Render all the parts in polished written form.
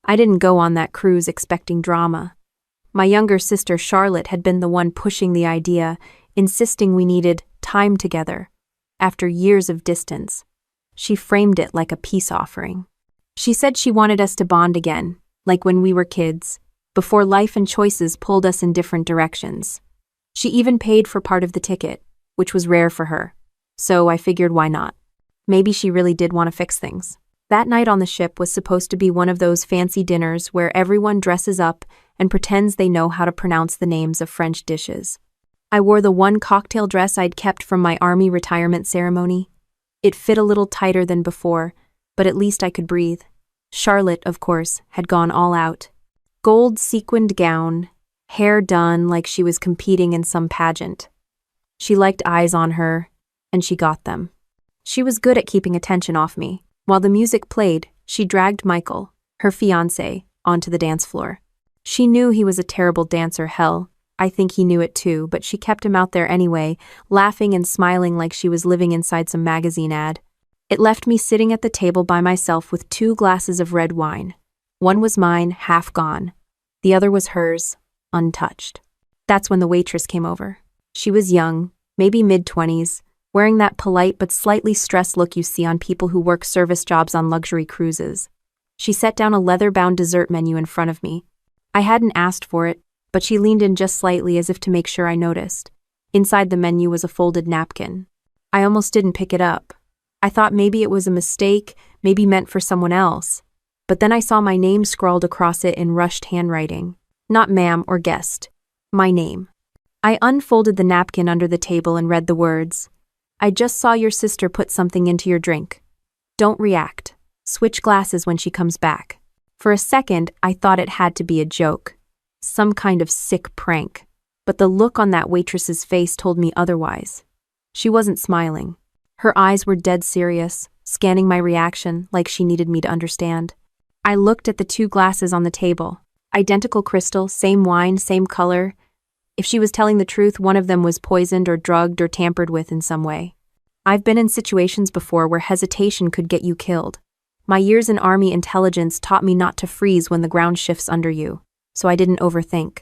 I didn't go on that cruise expecting drama. My younger sister Charlotte had been the one pushing the idea, insisting we needed time together. After years of distance, she framed it like a peace offering. She said she wanted us to bond again, like when we were kids, before life and choices pulled us in different directions. She even paid for part of the ticket, which was rare for her. So I figured why not? Maybe she really did want to fix things. That night on the ship was supposed to be one of those fancy dinners where everyone dresses up and pretends they know how to pronounce the names of French dishes. I wore the one cocktail dress I'd kept from my army retirement ceremony. It fit a little tighter than before, but at least I could breathe. Charlotte, of course, had gone all out. Gold sequined gown, hair done like she was competing in some pageant. She liked eyes on her, and she got them. She was good at keeping attention off me. While the music played, she dragged Michael, her fiancé, onto the dance floor. She knew he was a terrible dancer, hell. I think he knew it too, but she kept him out there anyway, laughing and smiling like she was living inside some magazine ad. It left me sitting at the table by myself with 2 glasses of red wine. One was mine, half gone. The other was hers, untouched. That's when the waitress came over. She was young, maybe mid-20s, wearing that polite but slightly stressed look you see on people who work service jobs on luxury cruises. She set down a leather-bound dessert menu in front of me. I hadn't asked for it, but she leaned in just slightly as if to make sure I noticed. Inside the menu was a folded napkin. I almost didn't pick it up. I thought maybe it was a mistake, maybe meant for someone else. But then I saw my name scrawled across it in rushed handwriting. Not ma'am or guest. My name. I unfolded the napkin under the table and read the words. I just saw your sister put something into your drink. Don't react. Switch glasses when she comes back. For a second, I thought it had to be a joke. Some kind of sick prank. But the look on that waitress's face told me otherwise. She wasn't smiling. Her eyes were dead serious, scanning my reaction like she needed me to understand. I looked at the 2 glasses on the table. Identical crystal, same wine, same color. If she was telling the truth, one of them was poisoned or drugged or tampered with in some way. I've been in situations before where hesitation could get you killed. My years in Army intelligence taught me not to freeze when the ground shifts under you, so I didn't overthink.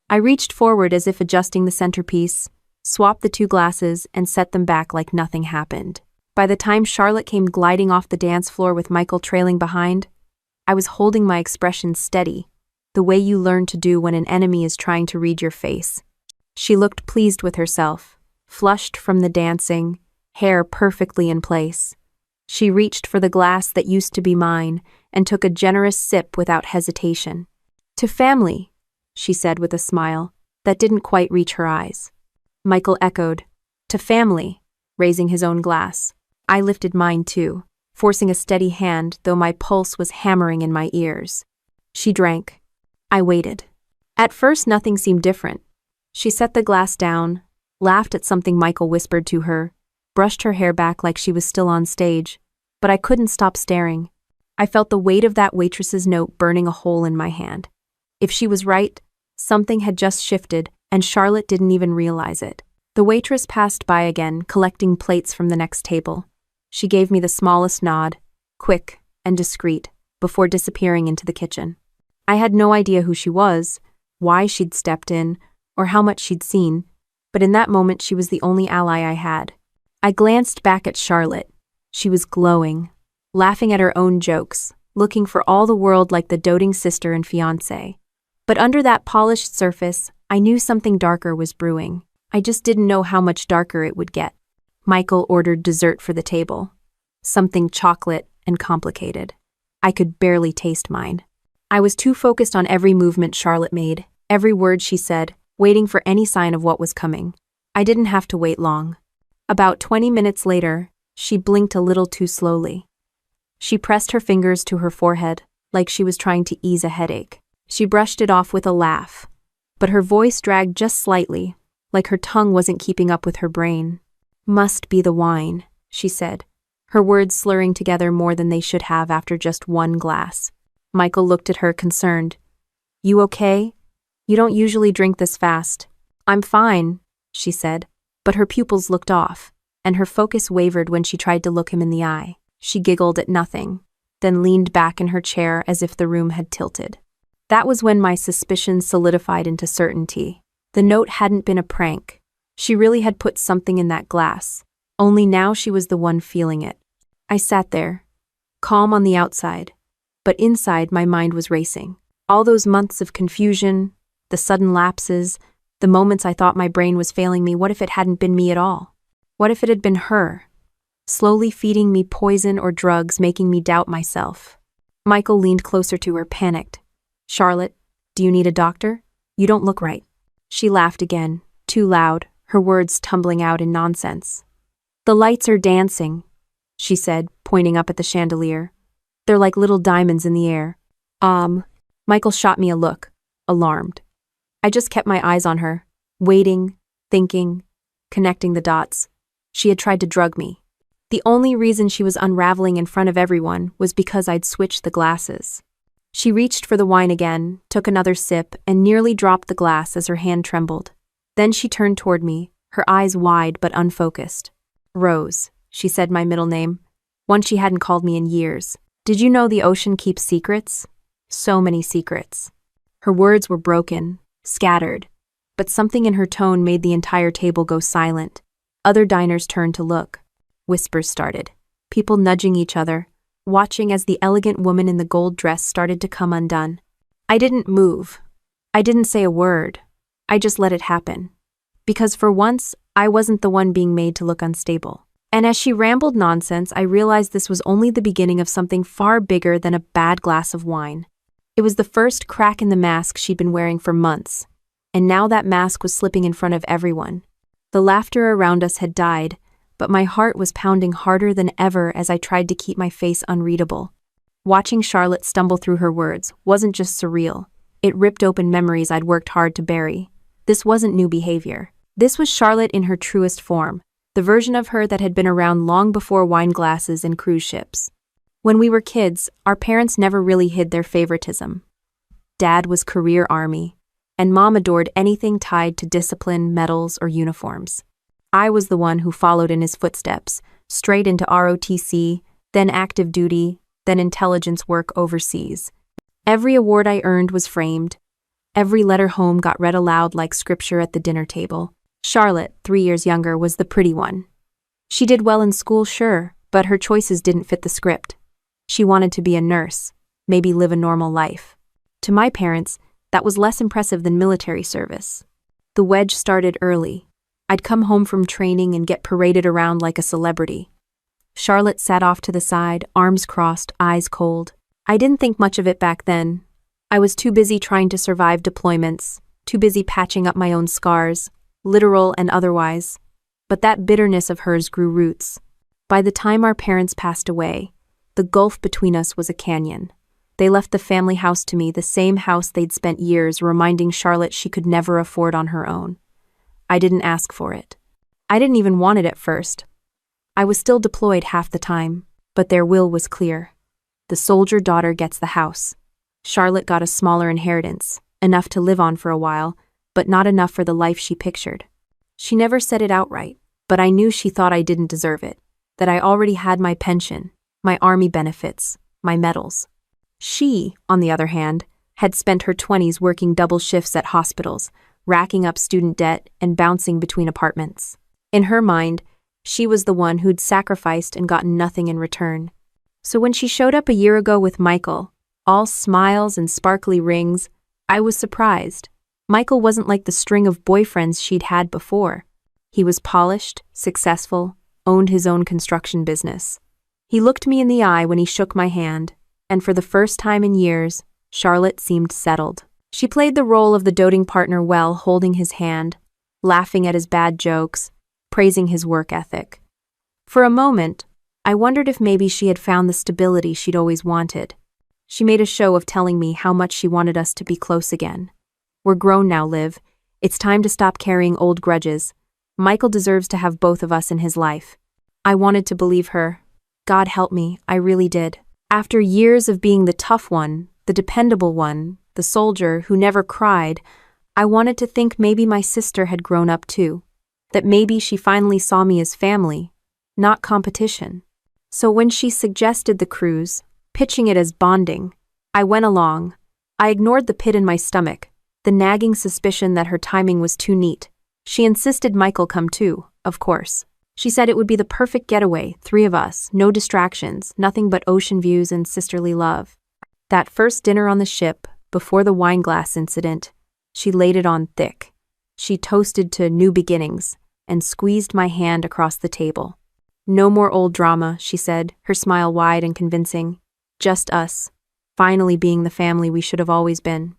I reached forward as if adjusting the centerpiece, swapped the 2 glasses, and set them back like nothing happened. By the time Charlotte came gliding off the dance floor with Michael trailing behind, I was holding my expression steady, the way you learn to do when an enemy is trying to read your face. She looked pleased with herself, flushed from the dancing, hair perfectly in place. She reached for the glass that used to be mine and took a generous sip without hesitation. To family, she said with a smile that didn't quite reach her eyes. Michael echoed, to family, raising his own glass. I lifted mine too, forcing a steady hand though my pulse was hammering in my ears. She drank. I waited. At first nothing seemed different. She set the glass down, laughed at something Michael whispered to her, brushed her hair back like she was still on stage, but I couldn't stop staring. I felt the weight of that waitress's note burning a hole in my hand. If she was right, something had just shifted, and Charlotte didn't even realize it. The waitress passed by again, collecting plates from the next table. She gave me the smallest nod, quick and discreet, before disappearing into the kitchen. I had no idea who she was, why she'd stepped in, or how much she'd seen, but in that moment she was the only ally I had. I glanced back at Charlotte. She was glowing, laughing at her own jokes, looking for all the world like the doting sister and fiancé. But under that polished surface, I knew something darker was brewing. I just didn't know how much darker it would get. Michael ordered dessert for the table. Something chocolate and complicated. I could barely taste mine. I was too focused on every movement Charlotte made, every word she said, waiting for any sign of what was coming. I didn't have to wait long. About 20 minutes later, she blinked a little too slowly. She pressed her fingers to her forehead, like she was trying to ease a headache. She brushed it off with a laugh, but her voice dragged just slightly, like her tongue wasn't keeping up with her brain. Must be the wine, she said, her words slurring together more than they should have after just 1 glass. Michael looked at her concerned. You okay? You don't usually drink this fast. I'm fine, she said, but her pupils looked off, and her focus wavered when she tried to look him in the eye. She giggled at nothing. then leaned back in her chair as if the room had tilted. That was when my suspicions solidified into certainty. The note hadn't been a prank. She really had put something in that glass. Only now she was the one feeling it. I sat there, calm on the outside, but inside my mind was racing. All those months of confusion, the sudden lapses, the moments I thought my brain was failing me, what if it hadn't been me at all? What if it had been her, slowly feeding me poison or drugs, making me doubt myself? Michael leaned closer to her, panicked. "Charlotte, do you need a doctor? You don't look right." She laughed again, too loud, her words tumbling out in nonsense. "The lights are dancing," she said, pointing up at the chandelier. "They're like little diamonds in the air." Michael shot me a look, alarmed. I just kept my eyes on her, waiting, thinking, connecting the dots. She had tried to drug me. The only reason she was unraveling in front of everyone was because I'd switched the glasses. She reached for the wine again, took another sip, and nearly dropped the glass as her hand trembled. Then she turned toward me, her eyes wide but unfocused. "Rose," she said, my middle name, one she hadn't called me in years. "Did you know the ocean keeps secrets? So many secrets." Her words were broken, scattered, but something in her tone made the entire table go silent. Other diners turned to look. Whispers started, people nudging each other, watching as the elegant woman in the gold dress started to come undone. I didn't move. I didn't say a word. I just let it happen. Because for once, I wasn't the one being made to look unstable. And as she rambled nonsense, I realized this was only the beginning of something far bigger than a bad glass of wine. It was the first crack in the mask she'd been wearing for months, and now that mask was slipping in front of everyone. The laughter around us had died, but my heart was pounding harder than ever as I tried to keep my face unreadable. Watching Charlotte stumble through her words wasn't just surreal. It ripped open memories I'd worked hard to bury. This wasn't new behavior. This was Charlotte in her truest form, the version of her that had been around long before wine glasses and cruise ships. When we were kids, our parents never really hid their favoritism. Dad was career Army, and Mom adored anything tied to discipline, medals, or uniforms. I was the one who followed in his footsteps, straight into ROTC, then active duty, then intelligence work overseas. Every award I earned was framed. Every letter home got read aloud like scripture at the dinner table. Charlotte, 3 years younger, was the pretty one. She did well in school, sure, but her choices didn't fit the script. She wanted to be a nurse, maybe live a normal life. To my parents, that was less impressive than military service. The wedge started early. I'd come home from training and get paraded around like a celebrity. Charlotte sat off to the side, arms crossed, eyes cold. I didn't think much of it back then. I was too busy trying to survive deployments, too busy patching up my own scars, literal and otherwise. But that bitterness of hers grew roots. By the time our parents passed away, the gulf between us was a canyon. They left the family house to me, the same house they'd spent years reminding Charlotte she could never afford on her own. I didn't ask for it. I didn't even want it at first. I was still deployed half the time, but their will was clear. The soldier daughter gets the house. Charlotte got a smaller inheritance, enough to live on for a while, but not enough for the life she pictured. She never said it outright, but I knew she thought I didn't deserve it, that I already had my pension, my army benefits, my medals. She, on the other hand, had spent her 20s working double shifts at hospitals, racking up student debt and bouncing between apartments. In her mind, she was the one who'd sacrificed and gotten nothing in return. So when she showed up a year ago with Michael, all smiles and sparkly rings, I was surprised. Michael wasn't like the string of boyfriends she'd had before. He was polished, successful, owned his own construction business. He looked me in the eye when he shook my hand, and for the first time in years, Charlotte seemed settled. She played the role of the doting partner well, holding his hand, laughing at his bad jokes, praising his work ethic. For a moment, I wondered if maybe she had found the stability she'd always wanted. She made a show of telling me how much she wanted us to be close again. "We're grown now, Liv. It's time to stop carrying old grudges. Michael deserves to have both of us in his life." I wanted to believe her. God help me, I really did. After years of being the tough one, the dependable one, the soldier who never cried, I wanted to think maybe my sister had grown up too. That maybe she finally saw me as family, not competition. So when she suggested the cruise, pitching it as bonding. I went along. I ignored the pit in my stomach, the nagging suspicion that her timing was too neat. She insisted Michael come too, of course. She said it would be the perfect getaway, 3 of us, no distractions, nothing but ocean views and sisterly love. That first dinner on the ship, before the wine glass incident, she laid it on thick. She toasted to new beginnings and squeezed my hand across the table. No more old drama, she said, her smile wide and convincing. Just us, finally being the family we should have always been.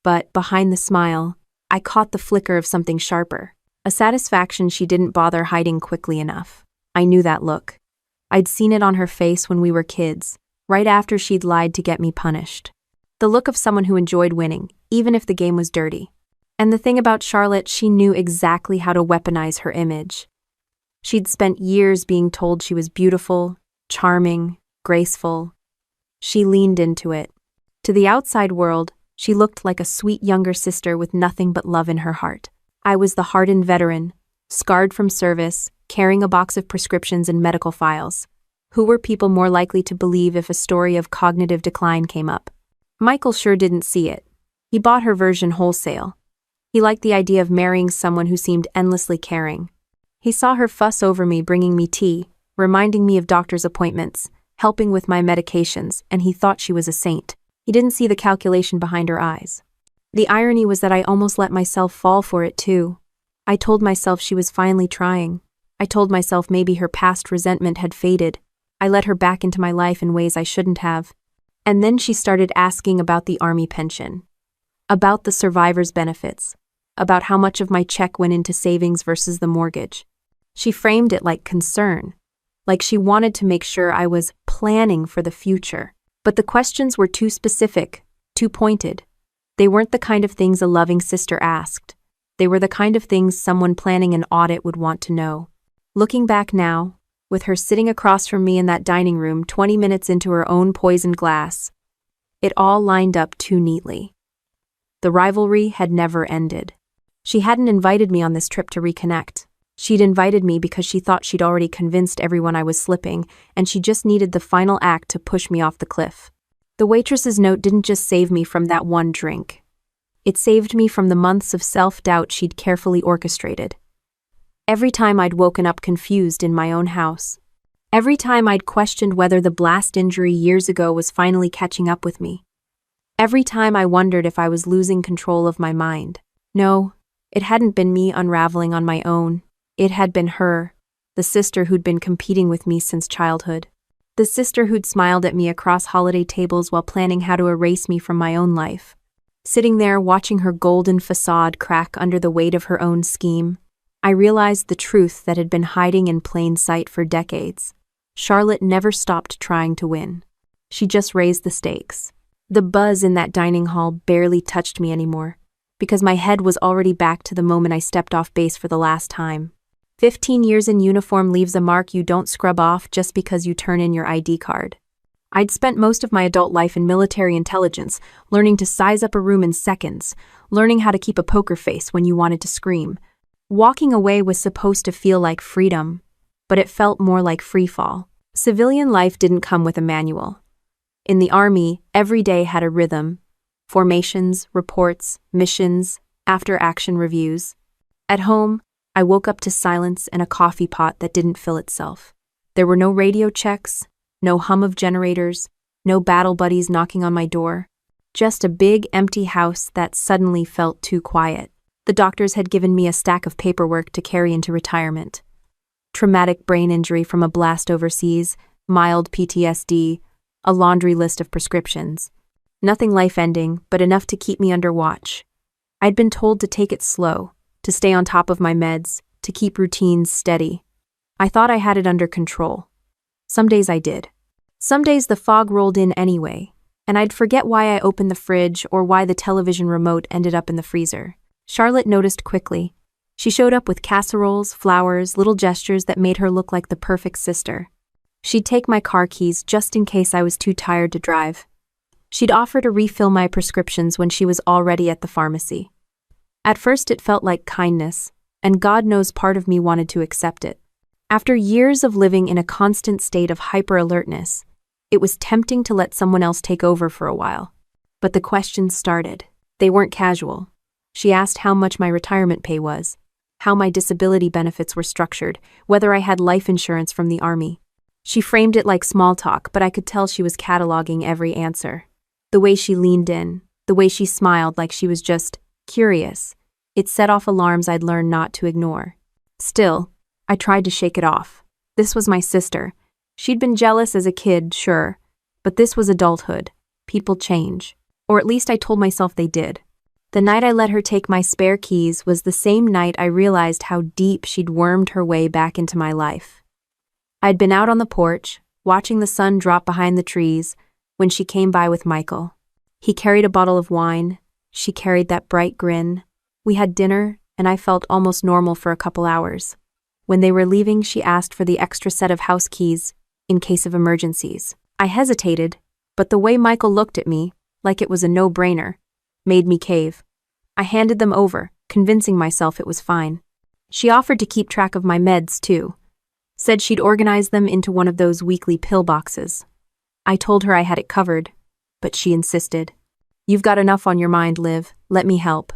But behind the smile, I caught the flicker of something sharper, a satisfaction she didn't bother hiding quickly enough. I knew that look. I'd seen it on her face when we were kids, right after she'd lied to get me punished. The look of someone who enjoyed winning, even if the game was dirty. And the thing about Charlotte, she knew exactly how to weaponize her image. She'd spent years being told she was beautiful, charming, graceful. She leaned into it. To the outside world, she looked like a sweet younger sister with nothing but love in her heart. I was the hardened veteran, scarred from service, carrying a box of prescriptions and medical files. Who were people more likely to believe if a story of cognitive decline came up? Michael sure didn't see it. He bought her version wholesale. He liked the idea of marrying someone who seemed endlessly caring. He saw her fuss over me, bringing me tea, reminding me of doctor's appointments, helping with my medications, and he thought she was a saint. He didn't see the calculation behind her eyes. The irony was that I almost let myself fall for it too. I told myself she was finally trying. I told myself maybe her past resentment had faded. I let her back into my life in ways I shouldn't have. And then she started asking about the army pension, about the survivor's benefits, about how much of my check went into savings versus the mortgage. She framed it like concern, like she wanted to make sure I was planning for the future. But the questions were too specific, too pointed. They weren't the kind of things a loving sister asked. They were the kind of things someone planning an audit would want to know. Looking back now, with her sitting across from me in that dining room 20 minutes into her own poisoned glass, it all lined up too neatly. The rivalry had never ended. She hadn't invited me on this trip to reconnect. She'd invited me because she thought she'd already convinced everyone I was slipping, and she just needed the final act to push me off the cliff. The waitress's note didn't just save me from that one drink. It saved me from the months of self-doubt she'd carefully orchestrated. Every time I'd woken up confused in my own house. Every time I'd questioned whether the blast injury years ago was finally catching up with me. Every time I wondered if I was losing control of my mind. No, it hadn't been me unraveling on my own. It had been her, the sister who'd been competing with me since childhood. The sister who'd smiled at me across holiday tables while planning how to erase me from my own life. Sitting there watching her golden facade crack under the weight of her own scheme, I realized the truth that had been hiding in plain sight for decades. Charlotte never stopped trying to win. She just raised the stakes. The buzz in that dining hall barely touched me anymore, because my head was already back to the moment I stepped off base for the last time. 15 years in uniform leaves a mark you don't scrub off just because you turn in your ID card. I'd spent most of my adult life in military intelligence, learning to size up a room in seconds, learning how to keep a poker face when you wanted to scream. Walking away was supposed to feel like freedom, but it felt more like freefall. Civilian life didn't come with a manual. In the Army, every day had a rhythm: formations, reports, missions, after-action reviews. At home, I woke up to silence and a coffee pot that didn't fill itself. There were no radio checks, no hum of generators, no battle buddies knocking on my door. Just a big, empty house that suddenly felt too quiet. The doctors had given me a stack of paperwork to carry into retirement. Traumatic brain injury from a blast overseas, mild PTSD, a laundry list of prescriptions. Nothing life-ending, but enough to keep me under watch. I'd been told to take it slow, to stay on top of my meds, to keep routines steady. I thought I had it under control. Some days I did. Some days the fog rolled in anyway, and I'd forget why I opened the fridge or why the television remote ended up in the freezer. Charlotte noticed quickly. She showed up with casseroles, flowers, little gestures that made her look like the perfect sister. She'd take my car keys just in case I was too tired to drive. She'd offer to refill my prescriptions when she was already at the pharmacy. At first it felt like kindness, and God knows part of me wanted to accept it. After years of living in a constant state of hyper-alertness, It was tempting to let someone else take over for a while. But the questions started. They weren't casual. She asked how much my retirement pay was, how my disability benefits were structured, whether I had life insurance from the army. She framed it like small talk, but I could tell she was cataloging every answer. The way she leaned in, the way she smiled like she was just curious, it set off alarms I'd learned not to ignore. Still, I tried to shake it off. This was my sister. She'd been jealous as a kid, sure, but this was adulthood. People change. Or at least I told myself they did. The night I let her take my spare keys was the same night I realized how deep she'd wormed her way back into my life. I'd been out on the porch, watching the sun drop behind the trees, when she came by with Michael. He carried a bottle of wine. She carried that bright grin. We had dinner, and I felt almost normal for a couple hours. When they were leaving, she asked for the extra set of house keys, in case of emergencies. I hesitated, but the way Michael looked at me, like it was a no-brainer, made me cave. I handed them over, convincing myself it was fine. She offered to keep track of my meds, too. Said she'd organize them into one of those weekly pill boxes. I told her I had it covered, but she insisted. "You've got enough on your mind, Liv. Let me help."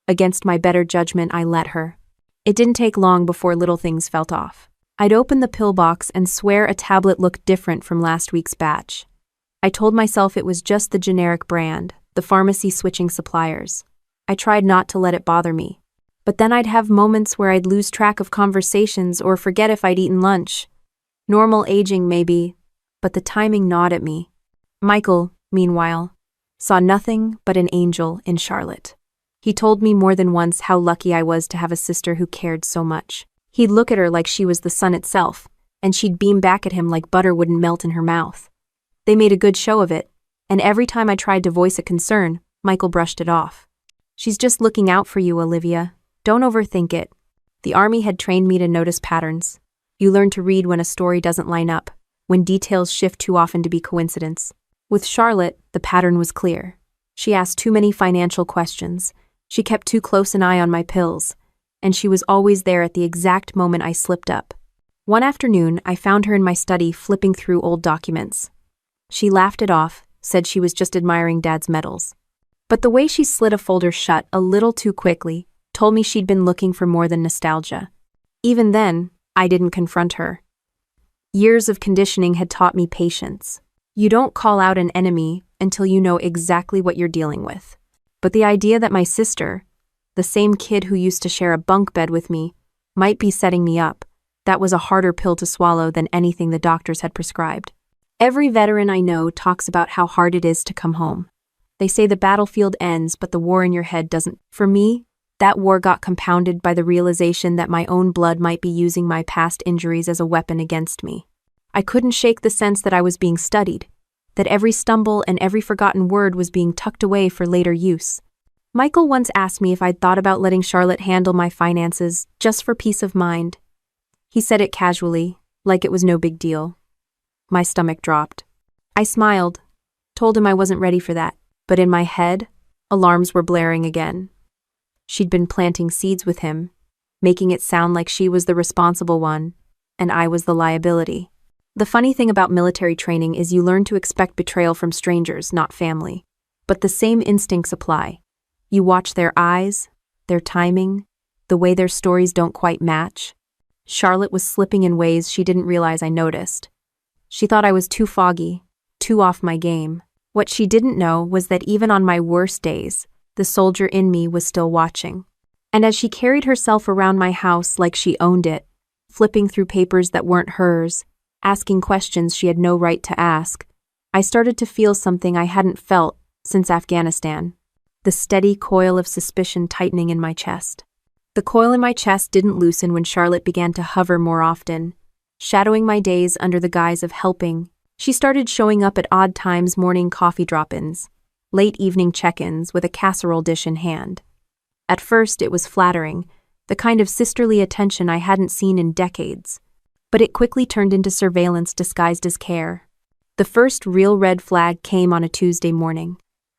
Against my better judgment, I let her. It didn't take long before little things felt off. I'd open the pill box and swear a tablet looked different from last week's batch. I told myself it was just the generic brand, the pharmacy switching suppliers. I tried not to let it bother me. But then I'd have moments where I'd lose track of conversations or forget if I'd eaten lunch. Normal aging, maybe, but the timing gnawed at me. Michael, meanwhile, saw nothing but an angel in Charlotte. He told me more than once how lucky I was to have a sister who cared so much. He'd look at her like she was the sun itself, and she'd beam back at him like butter wouldn't melt in her mouth. They made a good show of it, and every time I tried to voice a concern, Michael brushed it off. "She's just looking out for you, Olivia. Don't overthink it." The army had trained me to notice patterns. You learn to read when a story doesn't line up, when details shift too often to be coincidence. With Charlotte, the pattern was clear. She asked too many financial questions. She kept too close an eye on my pills, and she was always there at the exact moment I slipped up. One afternoon, I found her in my study flipping through old documents. She laughed it off, said she was just admiring Dad's medals. But the way she slid a folder shut a little too quickly told me she'd been looking for more than nostalgia. Even then, I didn't confront her. Years of conditioning had taught me patience. You don't call out an enemy until you know exactly what you're dealing with. But the idea that my sister, the same kid who used to share a bunk bed with me, might be setting me up, that was a harder pill to swallow than anything the doctors had prescribed. Every veteran I know talks about how hard it is to come home. They say the battlefield ends, but the war in your head doesn't. For me, that war got compounded by the realization that my own blood might be using my past injuries as a weapon against me. I couldn't shake the sense that I was being studied, that every stumble and every forgotten word was being tucked away for later use. Michael once asked me if I'd thought about letting Charlotte handle my finances just for peace of mind. He said it casually, like it was no big deal. My stomach dropped. I smiled, told him I wasn't ready for that, but in my head, alarms were blaring again. She'd been planting seeds with him, making it sound like she was the responsible one, and I was the liability. The funny thing about military training is you learn to expect betrayal from strangers, not family. But the same instincts apply. You watch their eyes, their timing, the way their stories don't quite match. Charlotte was slipping in ways she didn't realize I noticed. She thought I was too foggy, too off my game. What she didn't know was that even on my worst days, the soldier in me was still watching. And as she carried herself around my house like she owned it, flipping through papers that weren't hers, asking questions she had no right to ask, I started to feel something I hadn't felt since Afghanistan. The steady coil of suspicion tightening in my chest. The coil in my chest didn't loosen when Charlotte began to hover more often, shadowing my days under the guise of helping. She started showing up at odd times, morning coffee drop-ins, late evening check-ins with a casserole dish in hand. At first, it was flattering, the kind of sisterly attention I hadn't seen in decades. But it quickly turned into surveillance disguised as care. The first real red flag came on a Tuesday morning.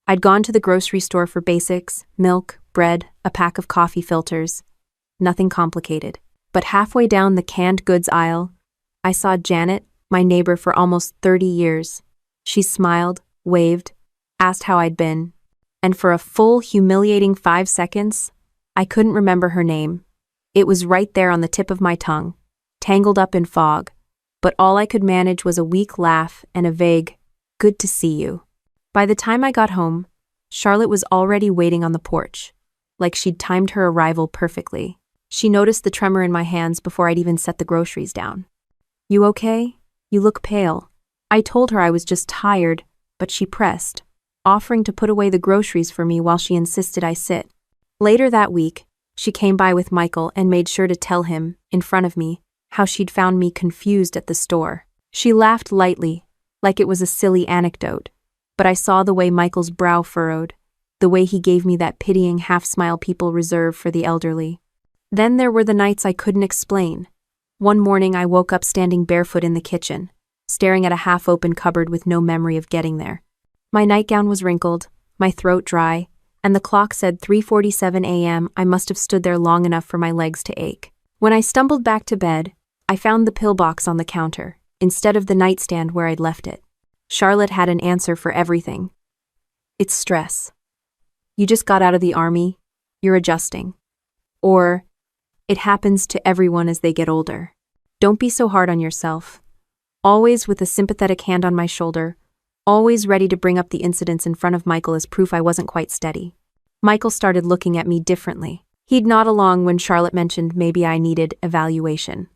I'd gone to the grocery store for basics, milk, bread, a pack of coffee filters. Nothing complicated. But halfway down the canned goods aisle, I saw Janet, my neighbor for almost 30 years, She smiled, waved, asked how I'd been, and for a full, humiliating 5 seconds, I couldn't remember her name. It was right there on the tip of my tongue, tangled up in fog, but all I could manage was a weak laugh and a vague, "Good to see you." By the time I got home, Charlotte was already waiting on the porch, like she'd timed her arrival perfectly. She noticed the tremor in my hands before I'd even set the groceries down. "You okay? You look pale." I told her I was just tired, but she pressed, offering to put away the groceries for me while she insisted I sit. Later that week, she came by with Michael and made sure to tell him, in front of me, how she'd found me confused at the store. She laughed lightly, like it was a silly anecdote, but I saw the way Michael's brow furrowed, the way he gave me that pitying half-smile people reserve for the elderly. Then there were the nights I couldn't explain. One morning I woke up standing barefoot in the kitchen, staring at a half-open cupboard with no memory of getting there. My nightgown was wrinkled, my throat dry, and the clock said 3:47 a.m. I must have stood there long enough for my legs to ache. When I stumbled back to bed, I found the pill box on the counter, instead of the nightstand where I'd left it. Charlotte had an answer for everything. "It's stress. You just got out of the army, you're adjusting." Or, "It happens to everyone as they get older. Don't be so hard on yourself." Always with a sympathetic hand on my shoulder, always ready to bring up the incidents in front of Michael as proof I wasn't quite steady. Michael started looking at me differently. He'd nod along when Charlotte mentioned maybe I needed evaluation.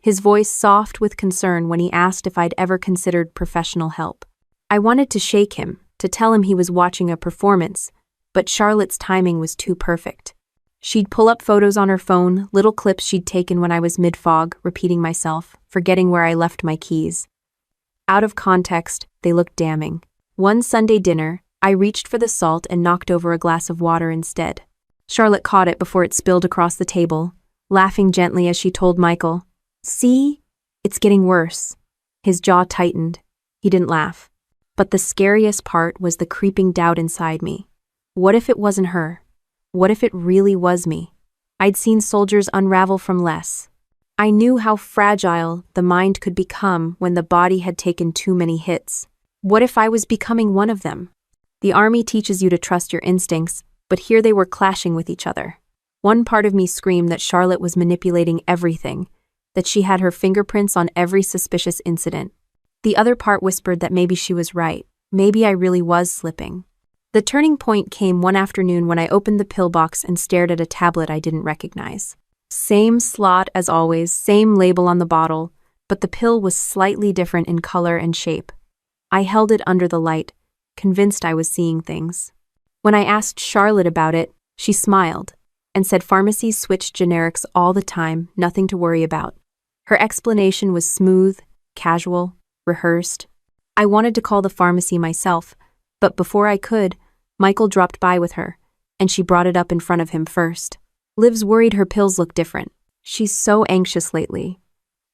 His voice soft with concern when he asked if I'd ever considered professional help. I wanted to shake him, to tell him he was watching a performance, but Charlotte's timing was too perfect. She'd pull up photos on her phone, little clips she'd taken when I was mid-fog, repeating myself, forgetting where I left my keys. Out of context, they looked damning. One Sunday dinner, I reached for the salt and knocked over a glass of water instead. Charlotte caught it before it spilled across the table, laughing gently as she told Michael, "See? It's getting worse." His jaw tightened. He didn't laugh. But the scariest part was the creeping doubt inside me. What if it wasn't her? What if it really was me? I'd seen soldiers unravel from less. I knew how fragile the mind could become when the body had taken too many hits. What if I was becoming one of them? The army teaches you to trust your instincts, but here they were clashing with each other. One part of me screamed that Charlotte was manipulating everything, that she had her fingerprints on every suspicious incident. The other part whispered that maybe she was right, maybe I really was slipping. The turning point came one afternoon when I opened the pill box and stared at a tablet I didn't recognize. Same slot as always, same label on the bottle, but the pill was slightly different in color and shape. I held it under the light, convinced I was seeing things. When I asked Charlotte about it, she smiled and said pharmacies switched generics all the time, nothing to worry about. Her explanation was smooth, casual, rehearsed. I wanted to call the pharmacy myself, but before I could, Michael dropped by with her, and she brought it up in front of him first. Liv's worried her pills look different. She's so anxious lately.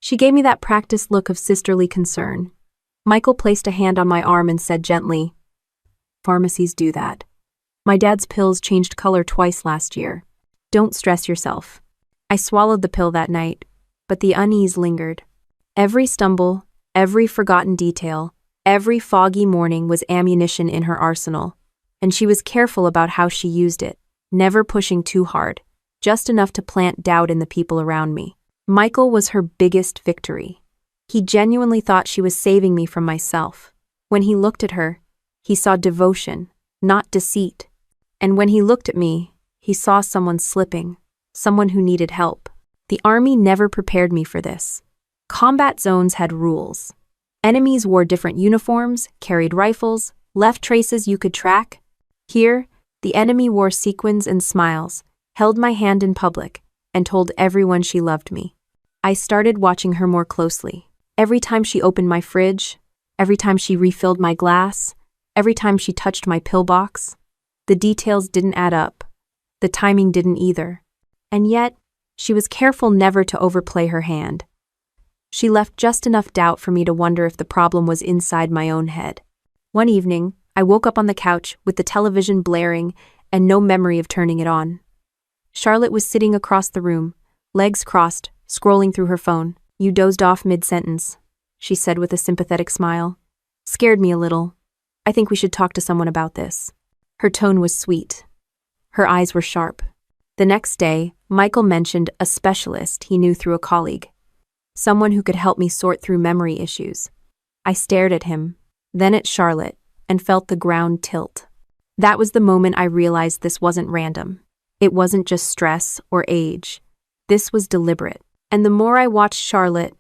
She gave me that practiced look of sisterly concern. Michael placed a hand on my arm and said gently, "Pharmacies do that. My dad's pills changed color twice last year. Don't stress yourself." I swallowed the pill that night, but the unease lingered. Every stumble, every forgotten detail, every foggy morning was ammunition in her arsenal, and she was careful about how she used it, never pushing too hard, just enough to plant doubt in the people around me. Michael was her biggest victory. He genuinely thought she was saving me from myself. When he looked at her, he saw devotion, not deceit. And when he looked at me, he saw someone slipping, someone who needed help. The army never prepared me for this. Combat zones had rules. Enemies wore different uniforms, carried rifles, left traces you could track. Here, the enemy wore sequins and smiles, held my hand in public, and told everyone she loved me. I started watching her more closely. Every time she opened my fridge, every time she refilled my glass, every time she touched my pill box. The details didn't add up. The timing didn't either. And yet, she was careful never to overplay her hand. She left just enough doubt for me to wonder if the problem was inside my own head. One evening, I woke up on the couch with the television blaring and no memory of turning it on. Charlotte was sitting across the room, legs crossed, scrolling through her phone. "You dozed off mid-sentence," she said with a sympathetic smile. Scared me a little. I think we should talk to someone about this. Her tone was sweet. Her eyes were sharp. The next day, Michael mentioned a specialist he knew through a colleague. Someone who could help me sort through memory issues. I stared at him, then at Charlotte, and felt the ground tilt. That was the moment I realized this wasn't random. It wasn't just stress or age. This was deliberate. And the more I watched Charlotte,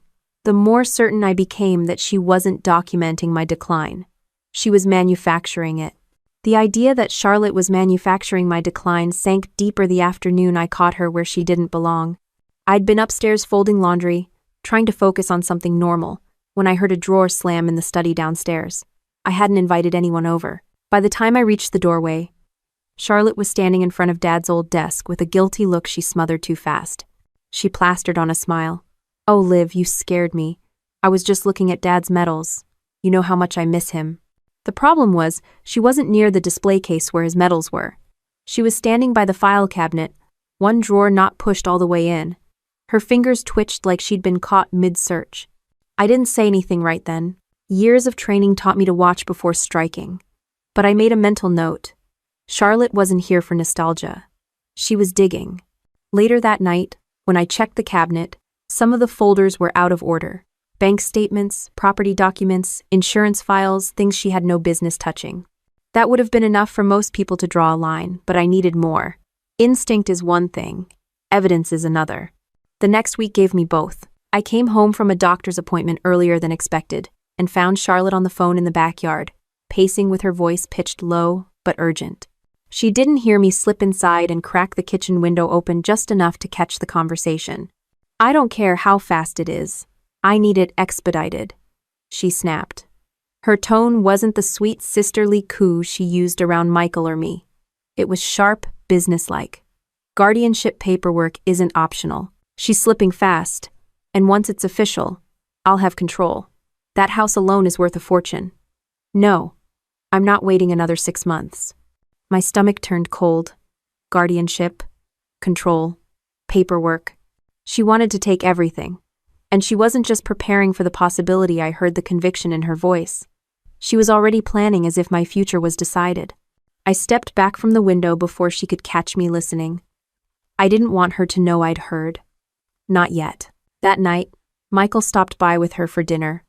the more certain I became that she wasn't documenting my decline. She was manufacturing it. The idea that Charlotte was manufacturing my decline sank deeper the afternoon I caught her where she didn't belong. I'd been upstairs folding laundry, trying to focus on something normal, when I heard a drawer slam in the study downstairs. I hadn't invited anyone over. By the time I reached the doorway, Charlotte was standing in front of Dad's old desk with a guilty look she smothered too fast. She plastered on a smile. "Oh, Liv, you scared me. I was just looking at Dad's medals. You know how much I miss him." The problem was, she wasn't near the display case where his medals were. She was standing by the file cabinet, one drawer not pushed all the way in. Her fingers twitched like she'd been caught mid-search. I didn't say anything right then. Years of training taught me to watch before striking. But I made a mental note. Charlotte wasn't here for nostalgia. She was digging. Later that night, when I checked the cabinet, some of the folders were out of order. Bank statements, property documents, insurance files, things she had no business touching. That would have been enough for most people to draw a line, but I needed more. Instinct is one thing, evidence is another. The next week gave me both. I came home from a doctor's appointment earlier than expected and found Charlotte on the phone in the backyard, pacing with her voice pitched low but urgent. She didn't hear me slip inside and crack the kitchen window open just enough to catch the conversation. "I don't care how fast it is. I need it expedited," she snapped. Her tone wasn't the sweet sisterly coo she used around Michael or me. It was sharp, businesslike. Guardianship paperwork isn't optional. She's slipping fast, and once it's official, I'll have control. That house alone is worth a fortune. No, I'm not waiting another 6 months. My stomach turned cold. Guardianship, control, paperwork. She wanted to take everything. And she wasn't just preparing for the possibility. I heard the conviction in her voice. She was already planning as if my future was decided. I stepped back from the window before she could catch me listening. I didn't want her to know I'd heard. Not yet. That night, Michael stopped by with her for dinner.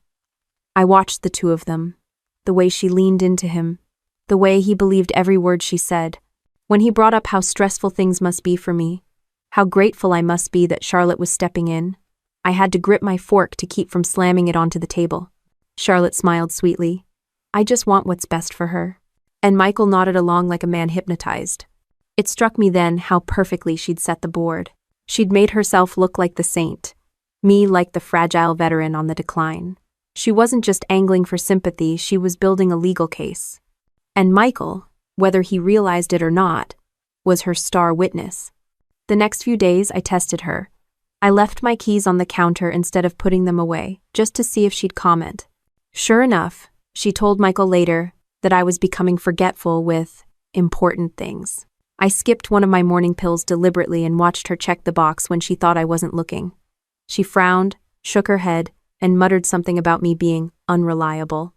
I watched the two of them. The way she leaned into him. The way he believed every word she said. When he brought up how stressful things must be for me, how grateful I must be that Charlotte was stepping in, I had to grip my fork to keep from slamming it onto the table. Charlotte smiled sweetly. "I just want what's best for her." And Michael nodded along like a man hypnotized. It struck me then how perfectly she'd set the board. She'd made herself look like the saint, me like the fragile veteran on the decline. She wasn't just angling for sympathy, she was building a legal case. And Michael, whether he realized it or not, was her star witness. The next few days I tested her. I left my keys on the counter instead of putting them away, just to see if she'd comment. Sure enough, she told Michael later that I was becoming forgetful with important things. I skipped one of my morning pills deliberately and watched her check the box when she thought I wasn't looking. She frowned, shook her head, and muttered something about me being unreliable.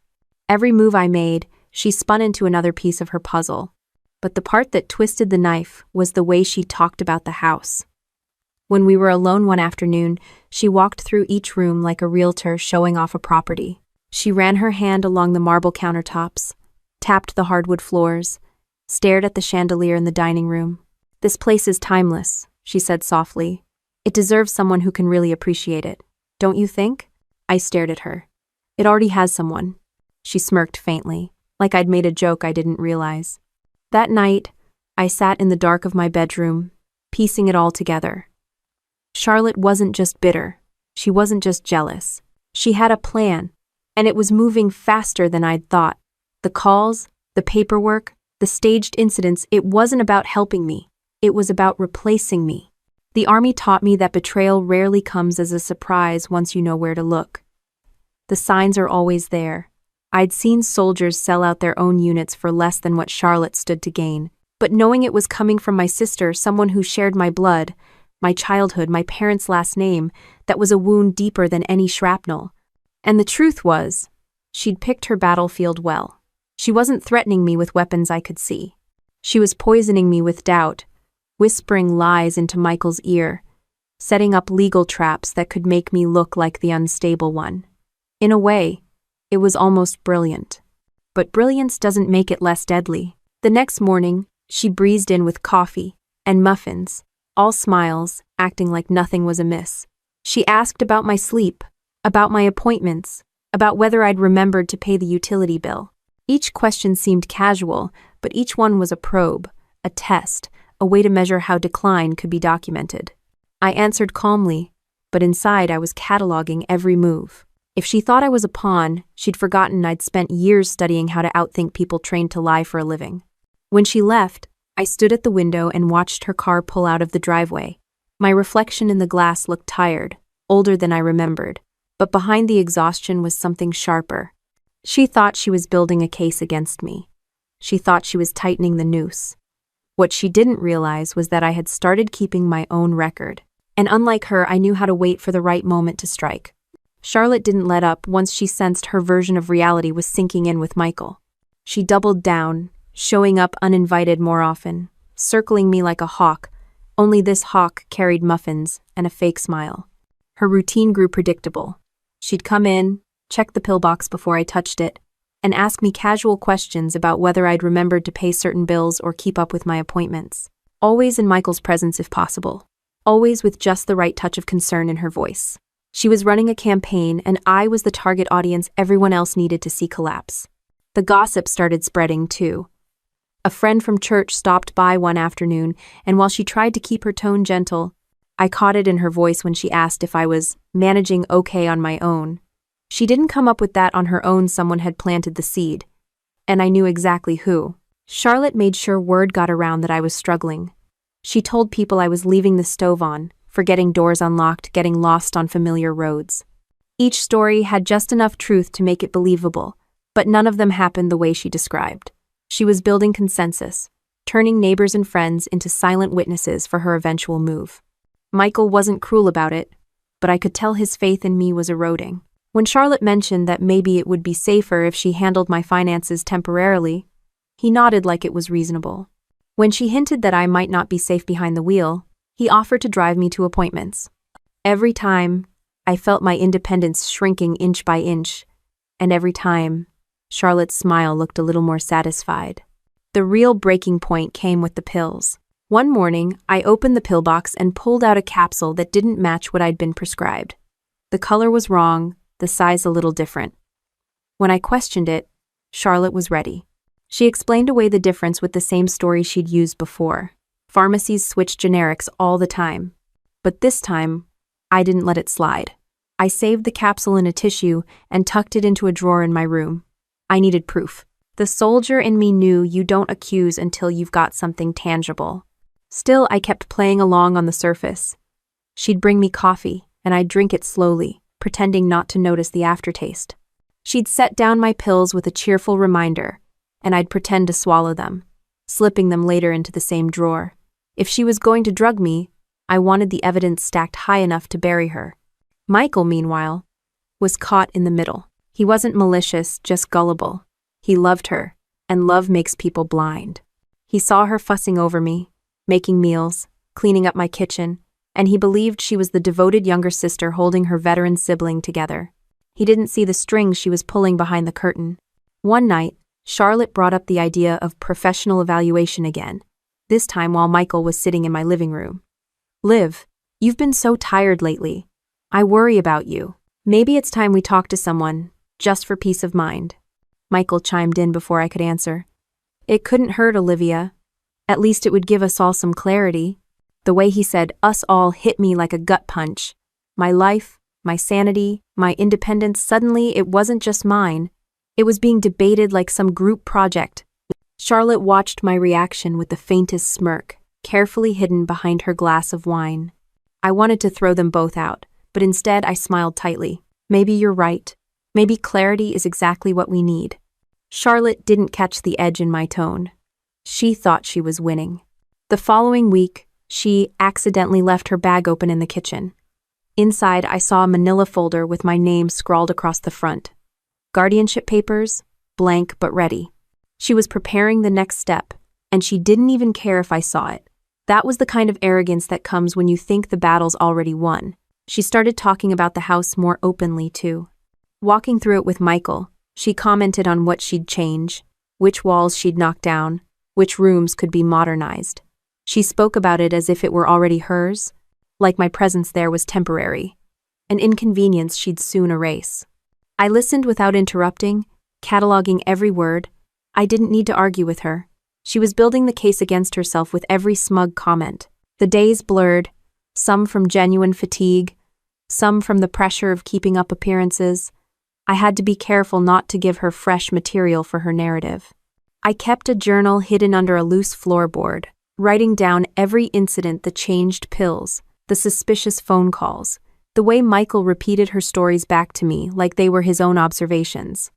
Every move I made, she spun into another piece of her puzzle. But the part that twisted the knife was the way she talked about the house. When we were alone one afternoon, she walked through each room like a realtor showing off a property. She ran her hand along the marble countertops, tapped the hardwood floors, stared at the chandelier in the dining room. "This place is timeless," she said softly. "It deserves someone who can really appreciate it. Don't you think?" I stared at her. "It already has someone." She smirked faintly, like I'd made a joke I didn't realize. That night, I sat in the dark of my bedroom, piecing it all together. Charlotte wasn't just bitter. She wasn't just jealous. She had a plan, and it was moving faster than I'd thought. The calls, the paperwork, the staged incidents, it wasn't about helping me. It was about replacing me. The army taught me that betrayal rarely comes as a surprise once you know where to look. The signs are always there. I'd seen soldiers sell out their own units for less than what Charlotte stood to gain. But knowing it was coming from my sister, someone who shared my blood, my childhood, my parents' last name, that was a wound deeper than any shrapnel. And the truth was, She'd picked her battlefield well. She wasn't threatening me with weapons I could see. She was poisoning me with doubt, whispering lies into Michael's ear, setting up legal traps that could make me look like the unstable one. In a way, it was almost brilliant. But brilliance doesn't make it less deadly. The next morning, she breezed in with coffee and muffins, all smiles, acting like nothing was amiss. She asked about my sleep, about my appointments, about whether I'd remembered to pay the utility bill. Each question seemed casual, but each one was a probe, a test, a way to measure how decline could be documented. I answered calmly, but inside I was cataloging every move. If she thought I was a pawn, she'd forgotten I'd spent years studying how to outthink people trained to lie for a living. When she left, I stood at the window and watched her car pull out of the driveway. My reflection in the glass looked tired, older than I remembered, but behind the exhaustion was something sharper. She thought she was building a case against me. She thought she was tightening the noose. What she didn't realize was that I had started keeping my own record. And unlike her, I knew how to wait for the right moment to strike. Charlotte didn't let up once she sensed her version of reality was sinking in with Michael. She doubled down, showing up uninvited more often, circling me like a hawk, only this hawk carried muffins and a fake smile. Her routine grew predictable. She'd come in, check the pillbox before I touched it, and ask me casual questions about whether I'd remembered to pay certain bills or keep up with my appointments. Always in Michael's presence if possible. Always with just the right touch of concern in her voice. She was running a campaign, and I was the target audience everyone else needed to see collapse. The gossip started spreading, too. A friend from church stopped by one afternoon, and while she tried to keep her tone gentle, I caught it in her voice when she asked if I was managing okay on my own. She didn't come up with that on her own, someone had planted the seed. And I knew exactly who. Charlotte made sure word got around that I was struggling. She told people I was leaving the stove on, forgetting doors unlocked, getting lost on familiar roads. Each story had just enough truth to make it believable, but none of them happened the way she described. She was building consensus, turning neighbors and friends into silent witnesses for her eventual move. Michael wasn't cruel about it, but I could tell his faith in me was eroding. When Charlotte mentioned that maybe it would be safer if she handled my finances temporarily, he nodded like it was reasonable. When she hinted that I might not be safe behind the wheel, he offered to drive me to appointments. Every time, I felt my independence shrinking inch by inch, and every time, Charlotte's smile looked a little more satisfied. The real breaking point came with the pills. One morning, I opened the pillbox and pulled out a capsule that didn't match what I'd been prescribed. The color was wrong, the size a little different. When I questioned it, Charlotte was ready. She explained away the difference with the same story she'd used before. Pharmacies switch generics all the time. But this time, I didn't let it slide. I saved the capsule in a tissue and tucked it into a drawer in my room. I needed proof. The soldier in me knew you don't accuse until you've got something tangible. Still, I kept playing along on the surface. She'd bring me coffee, and I'd drink it slowly, pretending not to notice the aftertaste. She'd set down my pills with a cheerful reminder, and I'd pretend to swallow them, slipping them later into the same drawer. If she was going to drug me, I wanted the evidence stacked high enough to bury her. Michael, meanwhile, was caught in the middle. He wasn't malicious, just gullible. He loved her, and love makes people blind. He saw her fussing over me, making meals, cleaning up my kitchen, and he believed she was the devoted younger sister holding her veteran sibling together. He didn't see the strings she was pulling behind the curtain. One night, Charlotte brought up the idea of professional evaluation again, this time while Michael was sitting in my living room. "Liv, you've been so tired lately. I worry about you. Maybe it's time we talk to someone, just for peace of mind." Michael chimed in before I could answer. "It couldn't hurt, Olivia. At least it would give us all some clarity." The way he said "us all" hit me like a gut punch. My life, my sanity, my independence, suddenly it wasn't just mine. It was being debated like some group project. Charlotte watched my reaction with the faintest smirk, carefully hidden behind her glass of wine. I wanted to throw them both out, but instead I smiled tightly. Maybe you're right. Maybe clarity is exactly what we need. Charlotte didn't catch the edge in my tone. She thought she was winning. The following week, she accidentally left her bag open in the kitchen. Inside, I saw a manila folder with my name scrawled across the front. Guardianship papers, blank but ready. She was preparing the next step, and she didn't even care if I saw it. That was the kind of arrogance that comes when you think the battle's already won. She started talking about the house more openly, too. Walking through it with Michael, she commented on what she'd change, which walls she'd knock down, which rooms could be modernized. She spoke about it as if it were already hers, like my presence there was temporary, an inconvenience she'd soon erase. I listened without interrupting, cataloging every word. I didn't need to argue with her. She was building the case against herself with every smug comment. The days blurred, some from genuine fatigue, some from the pressure of keeping up appearances. I had to be careful not to give her fresh material for her narrative. I kept a journal hidden under a loose floorboard, writing down every incident: the changed pills, the suspicious phone calls, the way Michael repeated her stories back to me like they were his own observations.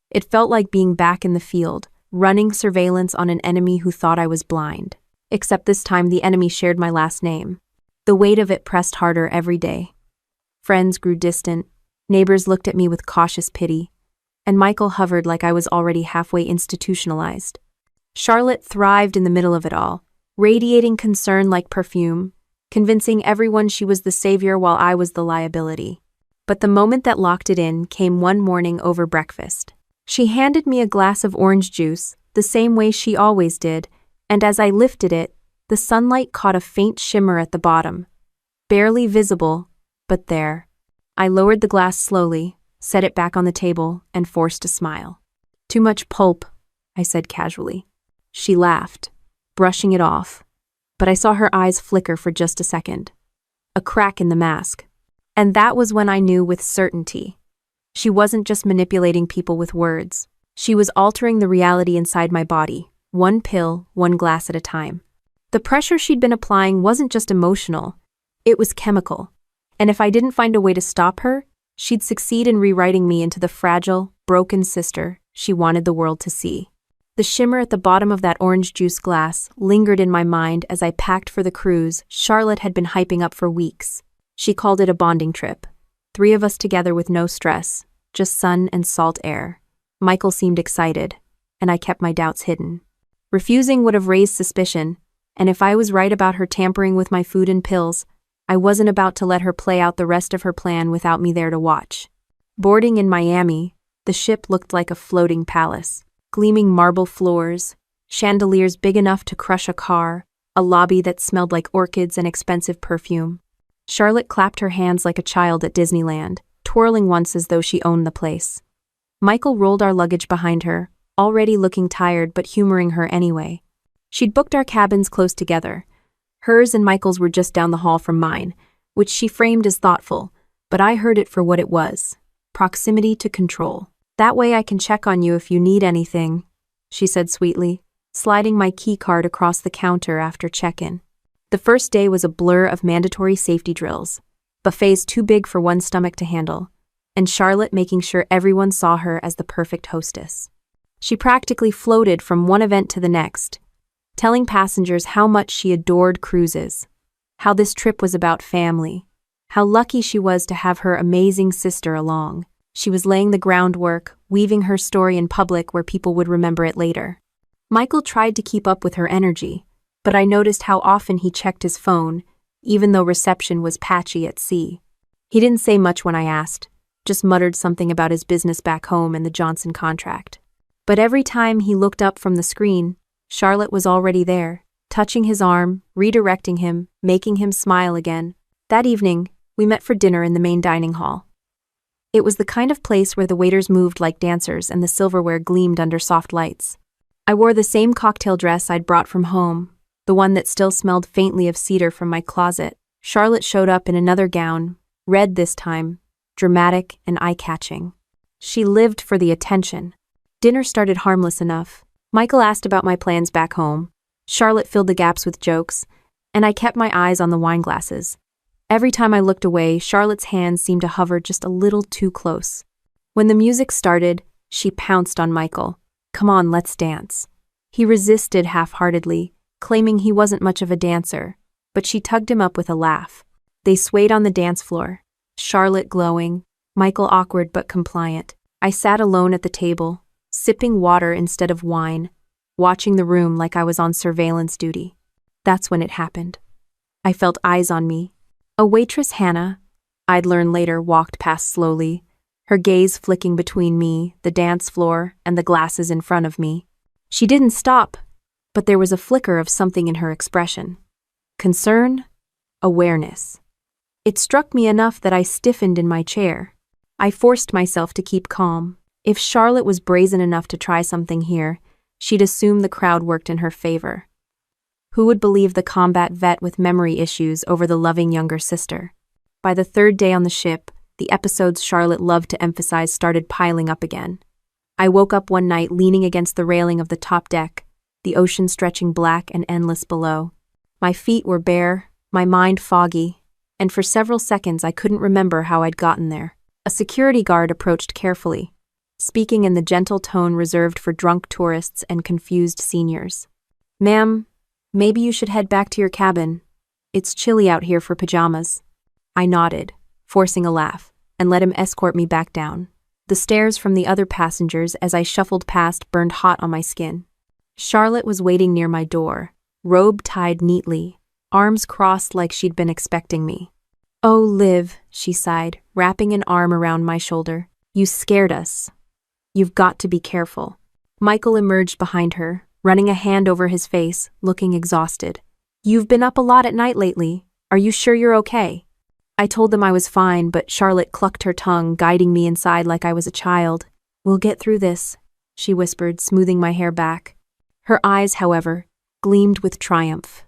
It felt like being back in the field, running surveillance on an enemy who thought I was blind. Except this time the enemy shared my last name. The weight of it pressed harder every day. Friends grew distant, neighbors looked at me with cautious pity, and Michael hovered like I was already halfway institutionalized. Charlotte thrived in the middle of it all, radiating concern like perfume, convincing everyone she was the savior while I was the liability. But the moment that locked it in came one morning over breakfast. She handed me a glass of orange juice, the same way she always did, and as I lifted it, the sunlight caught a faint shimmer at the bottom. Barely visible, but there. I lowered the glass slowly, set it back on the table, and forced a smile. "Too much pulp," I said casually. She laughed, brushing it off, but I saw her eyes flicker for just a second. A crack in the mask. And that was when I knew with certainty. She wasn't just manipulating people with words. She was altering the reality inside my body, one pill, one glass at a time. The pressure she'd been applying wasn't just emotional, it was chemical. And if I didn't find a way to stop her, she'd succeed in rewriting me into the fragile, broken sister she wanted the world to see. The shimmer at the bottom of that orange juice glass lingered in my mind as I packed for the cruise Charlotte had been hyping up for weeks. She called it a bonding trip. 3 of us together with no stress, just sun and salt air. Michael seemed excited, and I kept my doubts hidden. Refusing would have raised suspicion, and if I was right about her tampering with my food and pills, I wasn't about to let her play out the rest of her plan without me there to watch. Boarding in Miami, the ship looked like a floating palace. Gleaming marble floors, chandeliers big enough to crush a car, a lobby that smelled like orchids and expensive perfume. Charlotte clapped her hands like a child at Disneyland, twirling once as though she owned the place. Michael rolled our luggage behind her, already looking tired but humoring her anyway. She'd booked our cabins close together. Hers and Michael's were just down the hall from mine, which she framed as thoughtful, but I heard it for what it was: proximity to control. "That way I can check on you if you need anything," she said sweetly, sliding my key card across the counter after check-in. The first day was a blur of mandatory safety drills, buffets too big for one stomach to handle, and Charlotte making sure everyone saw her as the perfect hostess. She practically floated from one event to the next, telling passengers how much she adored cruises, how this trip was about family, how lucky she was to have her amazing sister along. She was laying the groundwork, weaving her story in public where people would remember it later. Michael tried to keep up with her energy, but I noticed how often he checked his phone, even though reception was patchy at sea. He didn't say much when I asked, just muttered something about his business back home and the Johnson contract. But every time he looked up from the screen, Charlotte was already there, touching his arm, redirecting him, making him smile again. That evening, we met for dinner in the main dining hall. It was the kind of place where the waiters moved like dancers and the silverware gleamed under soft lights. I wore the same cocktail dress I'd brought from home, the one that still smelled faintly of cedar from my closet. Charlotte showed up in another gown, red this time, dramatic and eye-catching. She lived for the attention. Dinner started harmless enough. Michael asked about my plans back home. Charlotte filled the gaps with jokes, and I kept my eyes on the wine glasses. Every time I looked away, Charlotte's hands seemed to hover just a little too close. When the music started, she pounced on Michael. "Come on, let's dance." He resisted half-heartedly, claiming he wasn't much of a dancer, but she tugged him up with a laugh. They swayed on the dance floor, Charlotte glowing, Michael awkward but compliant. I sat alone at the table, sipping water instead of wine, watching the room like I was on surveillance duty. That's when it happened. I felt eyes on me. A waitress, Hannah, I'd learn later, walked past slowly, her gaze flicking between me, the dance floor, and the glasses in front of me. She didn't stop, but there was a flicker of something in her expression. Concern? Awareness. It struck me enough that I stiffened in my chair. I forced myself to keep calm. If Charlotte was brazen enough to try something here, she'd assume the crowd worked in her favor. Who would believe the combat vet with memory issues over the loving younger sister? By the third day on the ship, the episodes Charlotte loved to emphasize started piling up again. I woke up one night leaning against the railing of the top deck, the ocean stretching black and endless below. My feet were bare, my mind foggy, and for several seconds I couldn't remember how I'd gotten there. A security guard approached carefully, speaking in the gentle tone reserved for drunk tourists and confused seniors. "Ma'am, maybe you should head back to your cabin. It's chilly out here for pajamas." I nodded, forcing a laugh, and let him escort me back down. The stares from the other passengers as I shuffled past burned hot on my skin. Charlotte was waiting near my door, robe tied neatly, arms crossed like she'd been expecting me. "Oh, Liv," she sighed, wrapping an arm around my shoulder. "You scared us. You've got to be careful." Michael emerged behind her, running a hand over his face, looking exhausted. "You've been up a lot at night lately. Are you sure you're okay?" I told them I was fine, but Charlotte clucked her tongue, guiding me inside like I was a child. "We'll get through this," she whispered, smoothing my hair back. Her eyes, however, gleamed with triumph.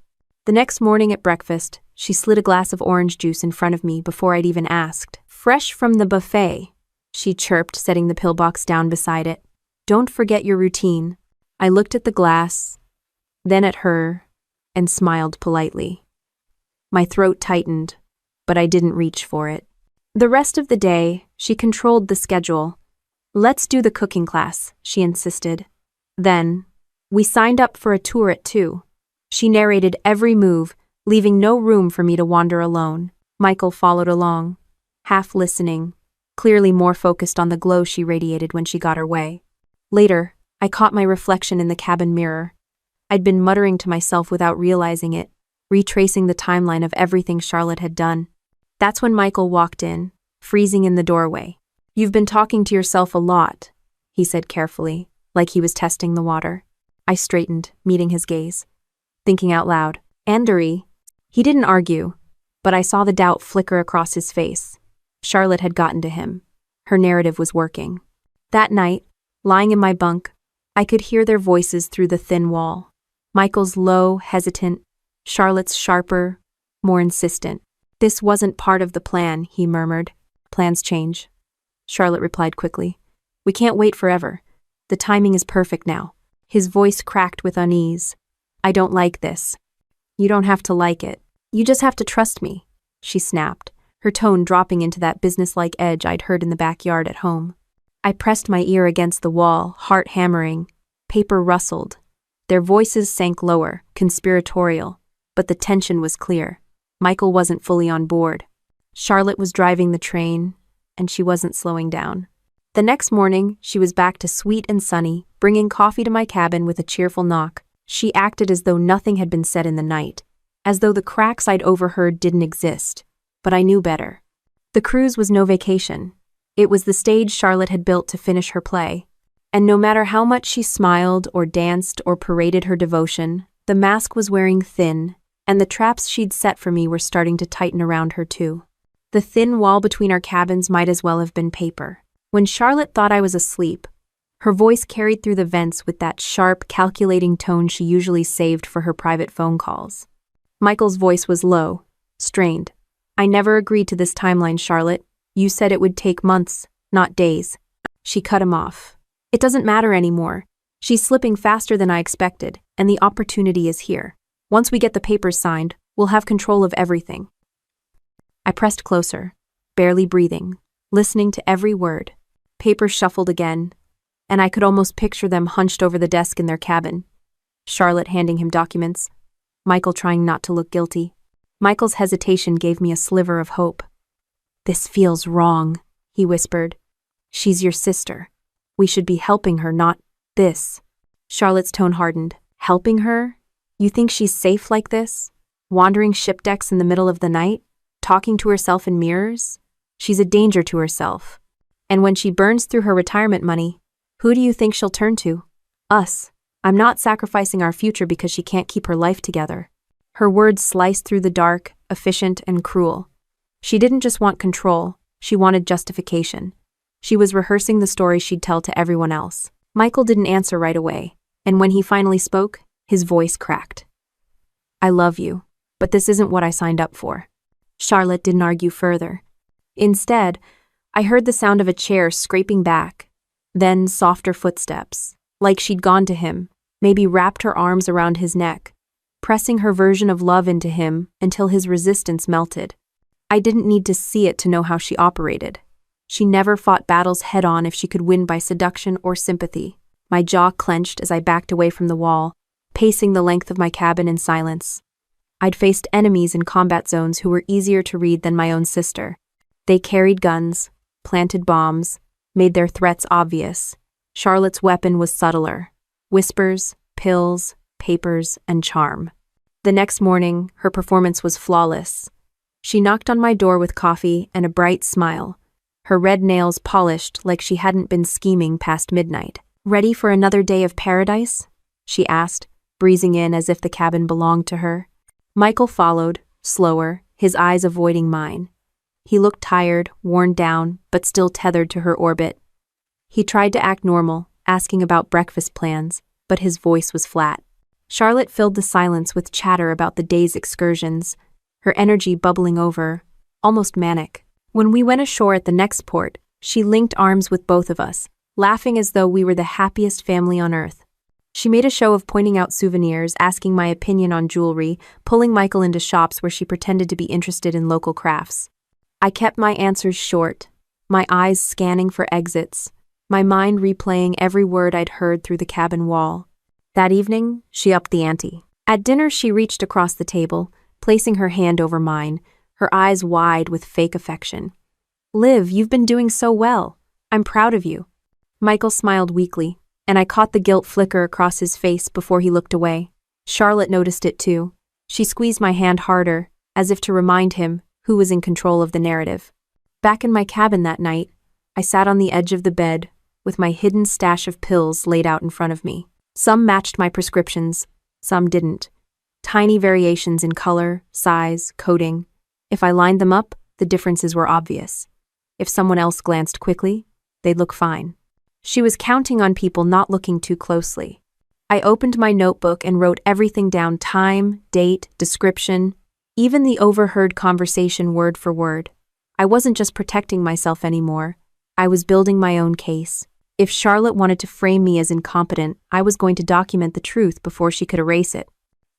The next morning at breakfast, she slid a glass of orange juice in front of me before I'd even asked. "Fresh from the buffet," she chirped, setting the pillbox down beside it. "Don't forget your routine." I looked at the glass, then at her, and smiled politely. My throat tightened, but I didn't reach for it. The rest of the day, she controlled the schedule. "Let's do the cooking class," she insisted. Then, we signed up for a tour at 2. She narrated every move, leaving no room for me to wander alone. Michael followed along, half listening, clearly more focused on the glow she radiated when she got her way. Later, I caught my reflection in the cabin mirror. I'd been muttering to myself without realizing it, retracing the timeline of everything Charlotte had done. That's when Michael walked in, freezing in the doorway. "You've been talking to yourself a lot," he said carefully, like he was testing the water. I straightened, meeting his gaze, thinking out loud, "Anderi." He didn't argue, but I saw the doubt flicker across his face. Charlotte had gotten to him. Her narrative was working. That night, lying in my bunk, I could hear their voices through the thin wall. Michael's low, hesitant, Charlotte's sharper, more insistent. "This wasn't part of the plan," he murmured. "Plans change," Charlotte replied quickly. "We can't wait forever. The timing is perfect now." His voice cracked with unease. "I don't like this." "You don't have to like it. You just have to trust me," she snapped, her tone dropping into that businesslike edge I'd heard in the backyard at home. I pressed my ear against the wall, heart hammering. Paper rustled. Their voices sank lower, conspiratorial, but the tension was clear. Michael wasn't fully on board. Charlotte was driving the train, and she wasn't slowing down. The next morning, she was back to sweet and sunny, bringing coffee to my cabin with a cheerful knock. She acted as though nothing had been said in the night, as though the cracks I'd overheard didn't exist. But I knew better. The cruise was no vacation. It was the stage Charlotte had built to finish her play. And no matter how much she smiled or danced or paraded her devotion, the mask was wearing thin, and the traps she'd set for me were starting to tighten around her too. The thin wall between our cabins might as well have been paper. When Charlotte thought I was asleep, her voice carried through the vents with that sharp, calculating tone she usually saved for her private phone calls. Michael's voice was low, strained. "I never agreed to this timeline, Charlotte. You said it would take months, not days." She cut him off. "It doesn't matter anymore. She's slipping faster than I expected, and the opportunity is here. Once we get the papers signed, we'll have control of everything." I pressed closer, barely breathing, listening to every word. Papers shuffled again, and I could almost picture them hunched over the desk in their cabin. Charlotte handing him documents, Michael trying not to look guilty. Michael's hesitation gave me a sliver of hope. "This feels wrong," he whispered. She's your sister. We should be helping her, not this. Charlotte's tone hardened. Helping her? You think she's safe like this? Wandering ship decks in the middle of the night? Talking to herself in mirrors? She's a danger to herself. And when she burns through her retirement money, who do you think she'll turn to? Us. I'm not sacrificing our future because she can't keep her life together. Her words sliced through the dark, efficient, and cruel. She didn't just want control, she wanted justification. She was rehearsing the story she'd tell to everyone else. Michael didn't answer right away, and when he finally spoke, his voice cracked. I love you, but this isn't what I signed up for. Charlotte didn't argue further. Instead, I heard the sound of a chair scraping back, then softer footsteps, like she'd gone to him, maybe wrapped her arms around his neck, pressing her version of love into him until his resistance melted. I didn't need to see it to know how she operated. She never fought battles head-on if she could win by seduction or sympathy. My jaw clenched as I backed away from the wall, pacing the length of my cabin in silence. I'd faced enemies in combat zones who were easier to read than my own sister. They carried guns, planted bombs, made their threats obvious. Charlotte's weapon was subtler. Whispers, pills, papers, and charm. The next morning, her performance was flawless. She knocked on my door with coffee and a bright smile, her red nails polished like she hadn't been scheming past midnight. Ready for another day of paradise? She asked, breezing in as if the cabin belonged to her. Michael followed, slower, his eyes avoiding mine. He looked tired, worn down, but still tethered to her orbit. He tried to act normal, asking about breakfast plans, but his voice was flat. Charlotte filled the silence with chatter about the day's excursions, her energy bubbling over, almost manic. When we went ashore at the next port, she linked arms with both of us, laughing as though we were the happiest family on earth. She made a show of pointing out souvenirs, asking my opinion on jewelry, pulling Michael into shops where she pretended to be interested in local crafts. I kept my answers short, my eyes scanning for exits, my mind replaying every word I'd heard through the cabin wall. That evening, she upped the ante. At dinner, she reached across the table, placing her hand over mine, her eyes wide with fake affection. Liv, you've been doing so well. I'm proud of you. Michael smiled weakly, and I caught the guilt flicker across his face before he looked away. Charlotte noticed it too. She squeezed my hand harder, as if to remind him who was in control of the narrative. Back in my cabin that night, I sat on the edge of the bed, with my hidden stash of pills laid out in front of me. Some matched my prescriptions, some didn't. Tiny variations in color, size, coating. If I lined them up, the differences were obvious. If someone else glanced quickly, they'd look fine. She was counting on people not looking too closely. I opened my notebook and wrote everything down: time, date, description, even the overheard conversation word for word. I wasn't just protecting myself anymore. I was building my own case. If Charlotte wanted to frame me as incompetent, I was going to document the truth before she could erase it.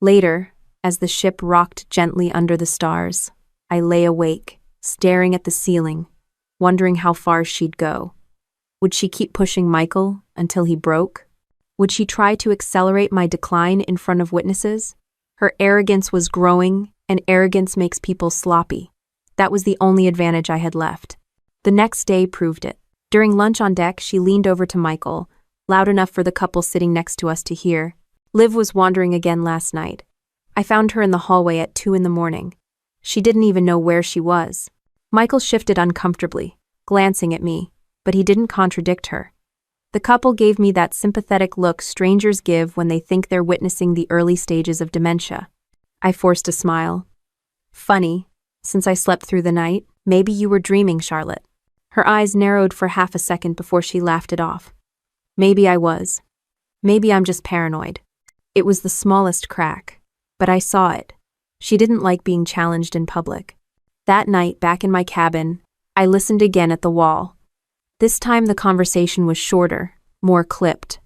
Later, as the ship rocked gently under the stars, I lay awake, staring at the ceiling, wondering how far she'd go. Would she keep pushing Michael until he broke? Would she try to accelerate my decline in front of witnesses? Her arrogance was growing, and arrogance makes people sloppy. That was the only advantage I had left. The next day proved it. During lunch on deck, she leaned over to Michael, loud enough for the couple sitting next to us to hear. Liv was wandering again last night. I found her in the hallway at 2 a.m. She didn't even know where she was. Michael shifted uncomfortably, glancing at me, but he didn't contradict her. The couple gave me that sympathetic look strangers give when they think they're witnessing the early stages of dementia. I forced a smile. Funny, since I slept through the night, maybe you were dreaming, Charlotte. Her eyes narrowed for half a second before she laughed it off. Maybe I was. Maybe I'm just paranoid. It was the smallest crack, but I saw it. She didn't like being challenged in public. That night, back in my cabin, I listened again at the wall. This time the conversation was shorter, more clipped.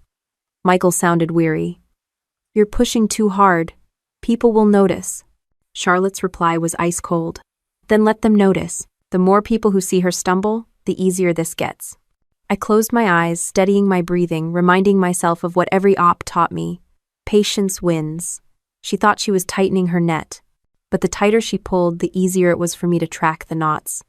Michael sounded weary. You're pushing too hard. People will notice. Charlotte's reply was ice cold. Then let them notice. The more people who see her stumble, the easier this gets. I closed my eyes, steadying my breathing, reminding myself of what every op taught me. Patience wins. She thought she was tightening her net, but the tighter she pulled, the easier it was for me to track the knots.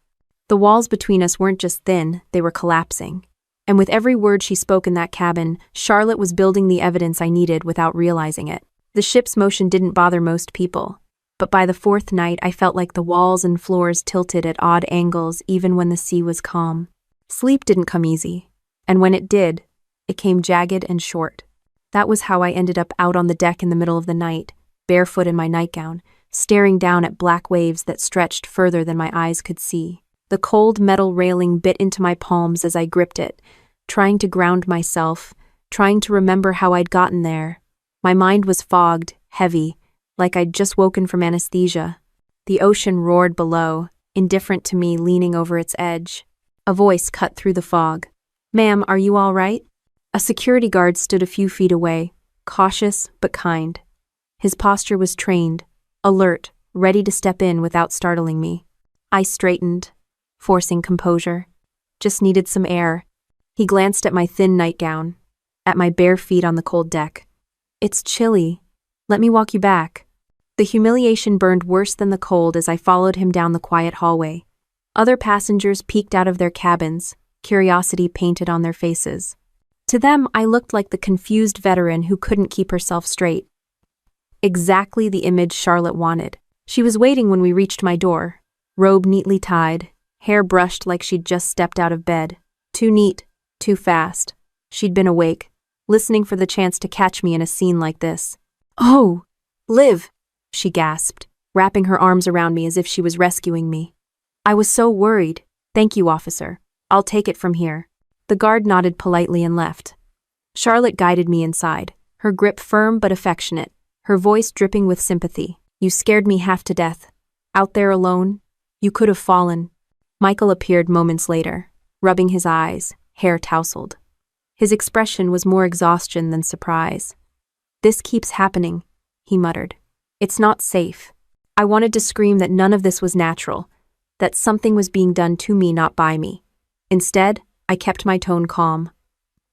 The walls between us weren't just thin, they were collapsing. And with every word she spoke in that cabin, Charlotte was building the evidence I needed without realizing it. The ship's motion didn't bother most people, but by the fourth night I felt like the walls and floors tilted at odd angles even when the sea was calm. Sleep didn't come easy, and when it did, it came jagged and short. That was how I ended up out on the deck in the middle of the night, barefoot in my nightgown, staring down at black waves that stretched further than my eyes could see. The cold metal railing bit into my palms as I gripped it, trying to ground myself, trying to remember how I'd gotten there. My mind was fogged, heavy, like I'd just woken from anesthesia. The ocean roared below, indifferent to me leaning over its edge. A voice cut through the fog. "Ma'am, are you all right?" A security guard stood a few feet away, cautious but kind. His posture was trained, alert, ready to step in without startling me. I straightened, forcing composure. Just needed some air. He glanced at my thin nightgown, at my bare feet on the cold deck. "It's chilly. Let me walk you back." The humiliation burned worse than the cold as I followed him down the quiet hallway. Other passengers peeked out of their cabins, curiosity painted on their faces. To them, I looked like the confused veteran who couldn't keep herself straight. Exactly the image Charlotte wanted. She was waiting when we reached my door, robe neatly tied, hair brushed like she'd just stepped out of bed. Too neat, too fast. She'd been awake, listening for the chance to catch me in a scene like this. "Oh, Liv," she gasped, wrapping her arms around me as if she was rescuing me. I was so worried. "Thank you, officer. I'll take it from here." The guard nodded politely and left. Charlotte guided me inside, her grip firm but affectionate, her voice dripping with sympathy. "You scared me half to death. Out there alone, you could have fallen." Michael appeared moments later, rubbing his eyes, hair tousled. His expression was more exhaustion than surprise. "This keeps happening," he muttered. "It's not safe." I wanted to scream that none of this was natural, that something was being done to me, not by me. Instead, I kept my tone calm.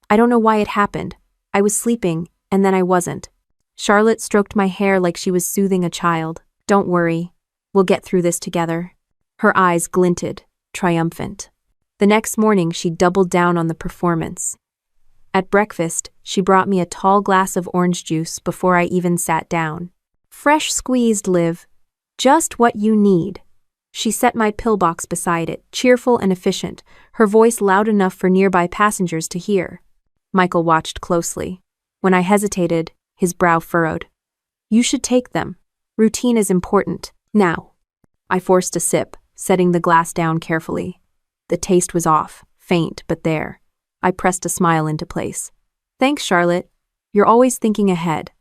I don't know why it happened. I was sleeping, and then I wasn't. Charlotte stroked my hair like she was soothing a child. "Don't worry. We'll get through this together." Her eyes glinted, triumphant. The next morning, she doubled down on the performance. At breakfast, she brought me a tall glass of orange juice before I even sat down. "Fresh squeezed, Liv. Just what you need." She set my pillbox beside it, cheerful and efficient, her voice loud enough for nearby passengers to hear. Michael watched closely. When I hesitated, his brow furrowed. "You should take them. Routine is important. Now." I forced a sip, setting the glass down carefully. The taste was off, faint but there. I pressed a smile into place. "Thanks, Charlotte. You're always thinking ahead."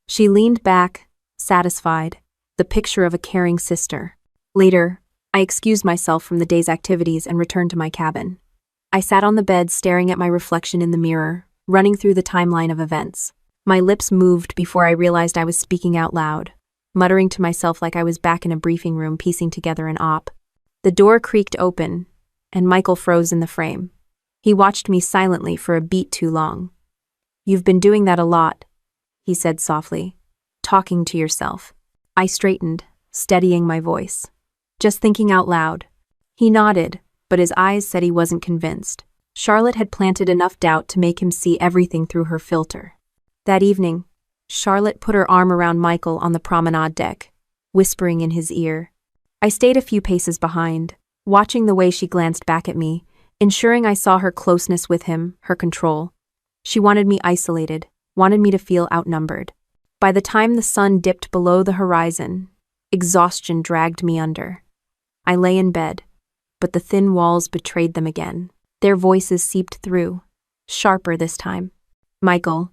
She leaned back, satisfied, the picture of a caring sister. Later, I excused myself from the day's activities and returned to my cabin. I sat on the bed staring at my reflection in the mirror, running through the timeline of events. My lips moved before I realized I was speaking out loud, muttering to myself like I was back in a briefing room piecing together an op. The door creaked open, and Michael froze in the frame. He watched me silently for a beat too long. "You've been doing that a lot," he said softly. "Talking to yourself." I straightened, steadying my voice. "Just thinking out loud." He nodded, but his eyes said he wasn't convinced. Charlotte had planted enough doubt to make him see everything through her filter. That evening, Charlotte put her arm around Michael on the promenade deck, whispering in his ear. I stayed a few paces behind, watching the way she glanced back at me, ensuring I saw her closeness with him, her control. She wanted me isolated, wanted me to feel outnumbered. By the time the sun dipped below the horizon, exhaustion dragged me under. I lay in bed, but the thin walls betrayed them again. Their voices seeped through, sharper this time. "Michael,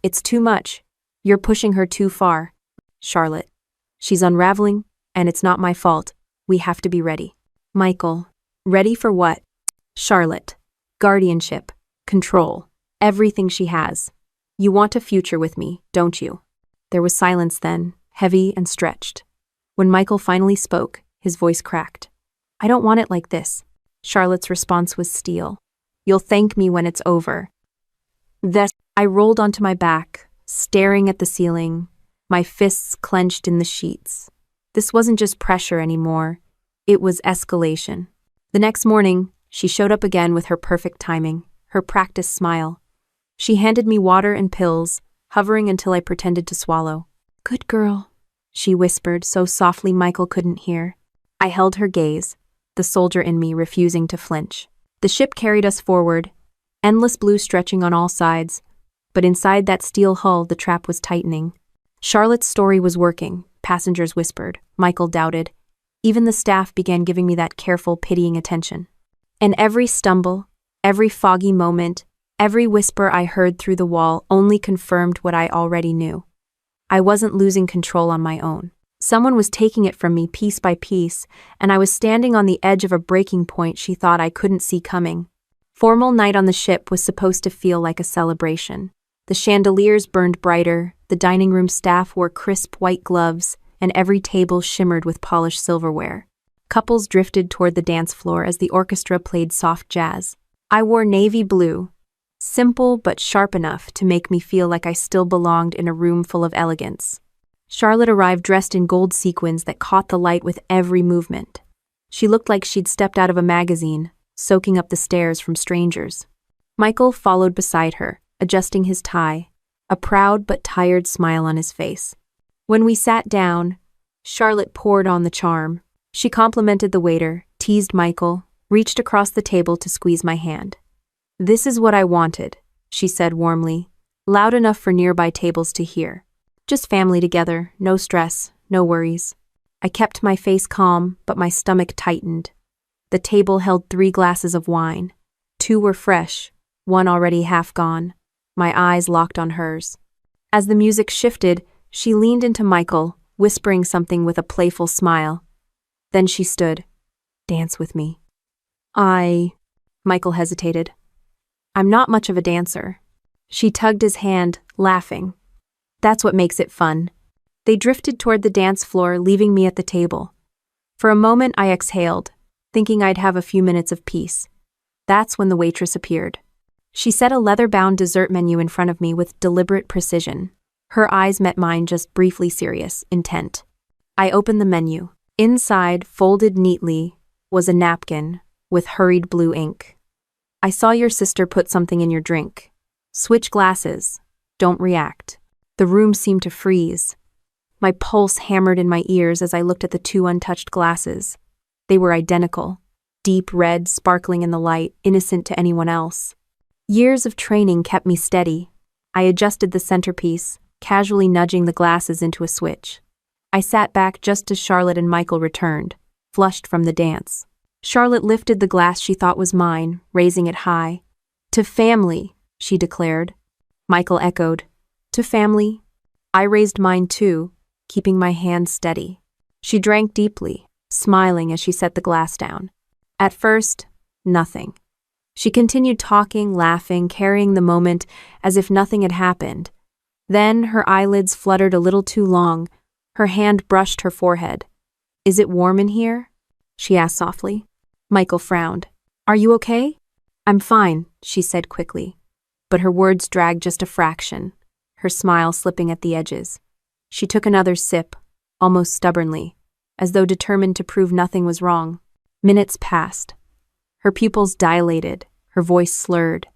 it's too much. You're pushing her too far." "Charlotte, she's unraveling, and it's not my fault. We have to be ready." "Michael, ready for what?" "Charlotte, guardianship, control, everything she has. You want a future with me, don't you?" There was silence then, heavy and stretched. When Michael finally spoke, his voice cracked. "I don't want it like this." Charlotte's response was steel. "You'll thank me when it's over." I rolled onto my back, staring at the ceiling, my fists clenched in the sheets. This wasn't just pressure anymore. It was escalation. The next morning, she showed up again with her perfect timing, her practiced smile. She handed me water and pills, hovering until I pretended to swallow. "Good girl," she whispered so softly Michael couldn't hear. I held her gaze, the soldier in me refusing to flinch. The ship carried us forward, endless blue stretching on all sides, but inside that steel hull the trap was tightening. Charlotte's story was working, passengers whispered, Michael doubted. Even the staff began giving me that careful, pitying attention. And every stumble, every foggy moment, every whisper I heard through the wall only confirmed what I already knew. I wasn't losing control on my own. Someone was taking it from me piece by piece, and I was standing on the edge of a breaking point she thought I couldn't see coming. Formal night on the ship was supposed to feel like a celebration. The chandeliers burned brighter, the dining room staff wore crisp white gloves, and every table shimmered with polished silverware. Couples drifted toward the dance floor as the orchestra played soft jazz. I wore navy blue, simple but sharp enough to make me feel like I still belonged in a room full of elegance. Charlotte arrived dressed in gold sequins that caught the light with every movement. She looked like she'd stepped out of a magazine, soaking up the stares from strangers. Michael followed beside her, adjusting his tie, a proud but tired smile on his face. When we sat down, Charlotte poured on the charm. She complimented the waiter, teased Michael, reached across the table to squeeze my hand. "This is what I wanted," she said warmly, loud enough for nearby tables to hear. "Just family together, no stress, no worries." I kept my face calm, but my stomach tightened. The table held 3 glasses of wine. 2 were fresh, 1 already half gone. My eyes locked on hers. As the music shifted, she leaned into Michael, whispering something with a playful smile. Then she stood. "Dance with me." Michael hesitated. "I'm not much of a dancer." She tugged his hand, laughing. "That's what makes it fun." They drifted toward the dance floor, leaving me at the table. For a moment I exhaled, thinking I'd have a few minutes of peace. That's when the waitress appeared. She set a leather-bound dessert menu in front of me with deliberate precision. Her eyes met mine, just briefly serious, intent. I opened the menu. Inside, folded neatly, was a napkin with hurried blue ink. "I saw your sister put something in your drink. Switch glasses. Don't react." The room seemed to freeze. My pulse hammered in my ears as I looked at the 2 untouched glasses. They were identical, deep red, sparkling in the light, innocent to anyone else. Years of training kept me steady. I adjusted the centerpiece, casually nudging the glasses into a switch. I sat back just as Charlotte and Michael returned, flushed from the dance. Charlotte lifted the glass she thought was mine, raising it high. "To family," she declared. Michael echoed, "To family." I raised mine too, keeping my hand steady. She drank deeply, smiling as she set the glass down. At first, nothing. She continued talking, laughing, carrying the moment as if nothing had happened. Then her eyelids fluttered a little too long. Her hand brushed her forehead. "Is it warm in here?" she asked softly. Michael frowned. "Are you okay?" "I'm fine," she said quickly. But her words dragged just a fraction, her smile slipping at the edges. She took another sip, almost stubbornly, as though determined to prove nothing was wrong. Minutes passed. Her pupils dilated, her voice slurred.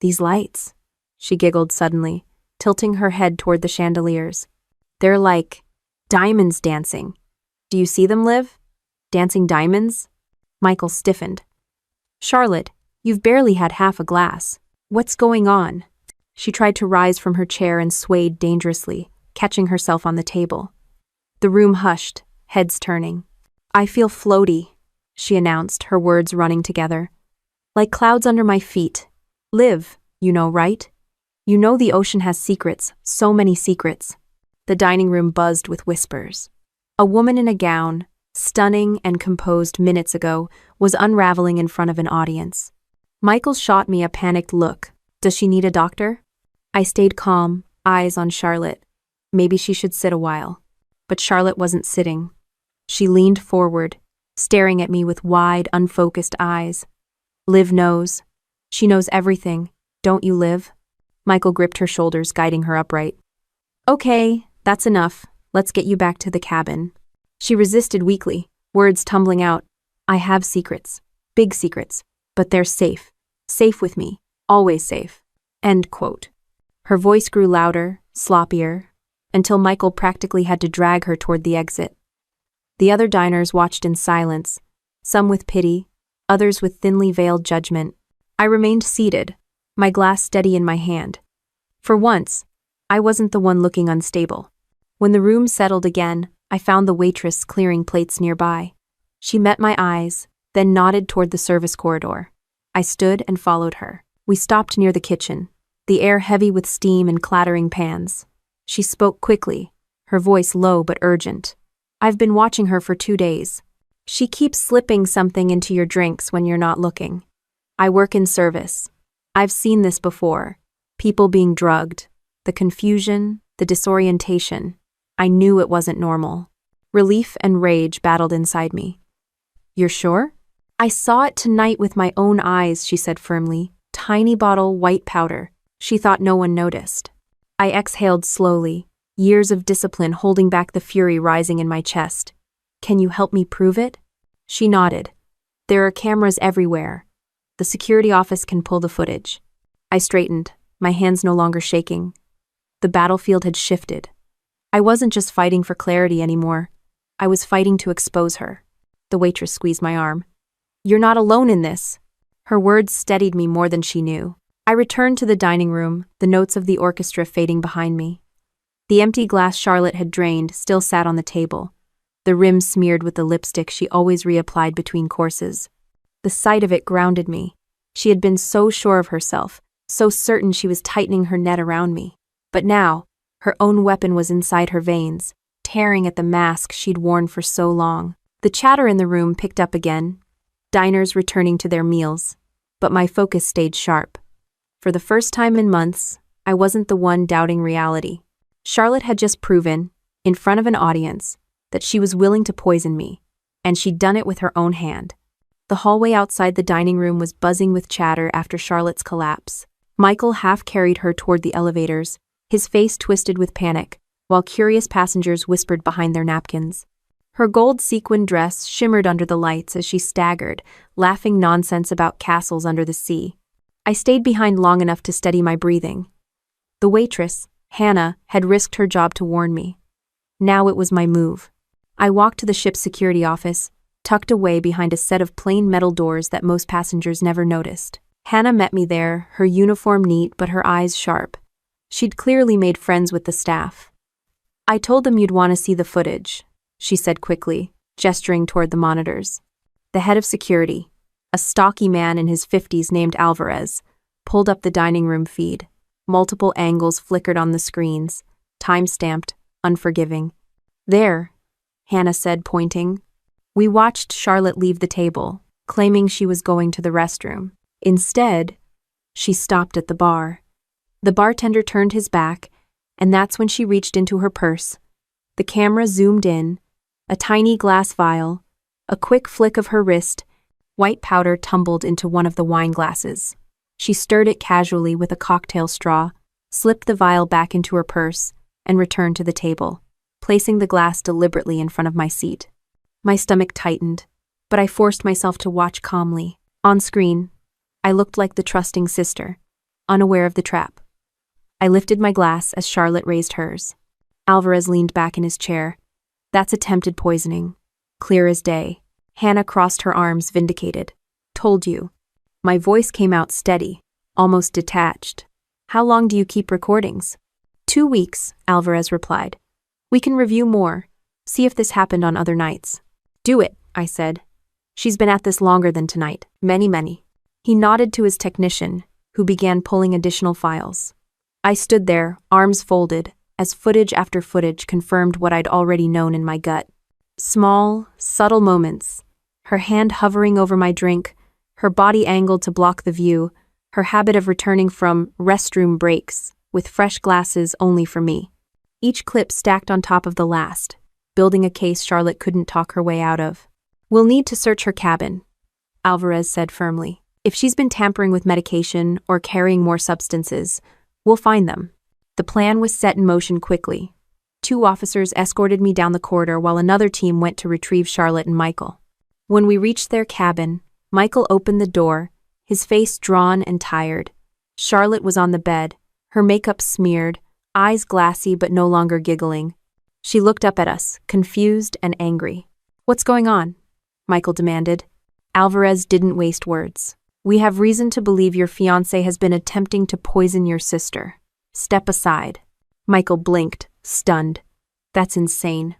"These lights," she giggled suddenly, tilting her head toward the chandeliers. "They're like diamonds dancing. Do you see them, Liv? Dancing diamonds?" Michael stiffened. "Charlotte, you've barely had half a glass. What's going on?" She tried to rise from her chair and swayed dangerously, catching herself on the table. The room hushed, heads turning. "I feel floaty," she announced, her words running together. "Like clouds under my feet. Liv, you know, right? You know the ocean has secrets, so many secrets." The dining room buzzed with whispers. A woman in a gown, stunning and composed minutes ago, was unraveling in front of an audience. Michael shot me a panicked look. "Does she need a doctor?" I stayed calm, eyes on Charlotte. Maybe she should sit a while. But Charlotte wasn't sitting. She leaned forward, staring at me with wide, unfocused eyes. "Liv knows. She knows everything. Don't you, Liv?" Michael gripped her shoulders, guiding her upright. "Okay, that's enough. Let's get you back to the cabin." She resisted weakly, words tumbling out. "I have secrets. Big secrets. But they're safe. Safe with me. Always safe. End quote. Her voice grew louder, sloppier, until Michael practically had to drag her toward the exit. The other diners watched in silence, some with pity, others with thinly veiled judgment. I remained seated, my glass steady in my hand. For once, I wasn't the one looking unstable. When the room settled again, I found the waitress clearing plates nearby. She met my eyes, then nodded toward the service corridor. I stood and followed her. We stopped near the kitchen, the air heavy with steam and clattering pans. She spoke quickly, her voice low but urgent. I've been watching her for 2 days. She keeps slipping something into your drinks when you're not looking. I work in service. I've seen this before. People being drugged. The confusion, the disorientation. I knew it wasn't normal. Relief and rage battled inside me. You're sure? I saw it tonight with my own eyes, she said firmly. Tiny bottle, white powder. She thought no one noticed. I exhaled slowly, years of discipline holding back the fury rising in my chest. Can you help me prove it? She nodded. There are cameras everywhere. The security office can pull the footage. I straightened, my hands no longer shaking. The battlefield had shifted. I wasn't just fighting for clarity anymore. I was fighting to expose her. The waitress squeezed my arm. You're not alone in this. Her words steadied me more than she knew. I returned to the dining room, the notes of the orchestra fading behind me. The empty glass Charlotte had drained still sat on the table, the rim smeared with the lipstick she always reapplied between courses. The sight of it grounded me. She had been so sure of herself, so certain she was tightening her net around me. But now, her own weapon was inside her veins, tearing at the mask she'd worn for so long. The chatter in the room picked up again, diners returning to their meals, but my focus stayed sharp. For the first time in months, I wasn't the one doubting reality. Charlotte had just proven, in front of an audience, that she was willing to poison me, and she'd done it with her own hand. The hallway outside the dining room was buzzing with chatter after Charlotte's collapse. Michael half carried her toward the elevators, his face twisted with panic, while curious passengers whispered behind their napkins. Her gold sequin dress shimmered under the lights as she staggered, laughing nonsense about castles under the sea. I stayed behind long enough to steady my breathing. The waitress, Hannah, had risked her job to warn me. Now it was my move. I walked to the ship's security office, tucked away behind a set of plain metal doors that most passengers never noticed. Hannah met me there, her uniform neat but her eyes sharp. She'd clearly made friends with the staff. I told them you'd want to see the footage, she said quickly, gesturing toward the monitors. The head of security, a stocky man in his 50s named Alvarez, pulled up the dining room feed. Multiple angles flickered on the screens, time-stamped, unforgiving. There, Hannah said, pointing. We watched Charlotte leave the table, claiming she was going to the restroom. Instead, she stopped at the bar. The bartender turned his back, and that's when she reached into her purse. The camera zoomed in, a tiny glass vial, a quick flick of her wrist, white powder tumbled into one of the wine glasses. She stirred it casually with a cocktail straw, slipped the vial back into her purse, and returned to the table, placing the glass deliberately in front of my seat. My stomach tightened, but I forced myself to watch calmly. On screen, I looked like the trusting sister, unaware of the trap. I lifted my glass as Charlotte raised hers. Alvarez leaned back in his chair. That's attempted poisoning. Clear as day. Hannah crossed her arms, vindicated. Told you. My voice came out steady, almost detached. How long do you keep recordings? 2 weeks, Alvarez replied. We can review more, see if this happened on other nights. Do it, I said. She's been at this longer than tonight, many. He nodded to his technician, who began pulling additional files. I stood there, arms folded, as footage after footage confirmed what I'd already known in my gut. Small, subtle moments, her hand hovering over my drink, her body angled to block the view, her habit of returning from restroom breaks with fresh glasses only for me. Each clip stacked on top of the last, building a case Charlotte couldn't talk her way out of. We'll need to search her cabin, Alvarez said firmly. If she's been tampering with medication or carrying more substances, we'll find them. The plan was set in motion quickly. 2 officers escorted me down the corridor while another team went to retrieve Charlotte and Michael. When we reached their cabin, Michael opened the door, his face drawn and tired. Charlotte was on the bed, her makeup smeared, eyes glassy but no longer giggling. She looked up at us, confused and angry. "What's going on?" Michael demanded. Alvarez didn't waste words. "We have reason to believe your fiancé has been attempting to poison your sister. Step aside." Michael blinked, stunned. That's insane.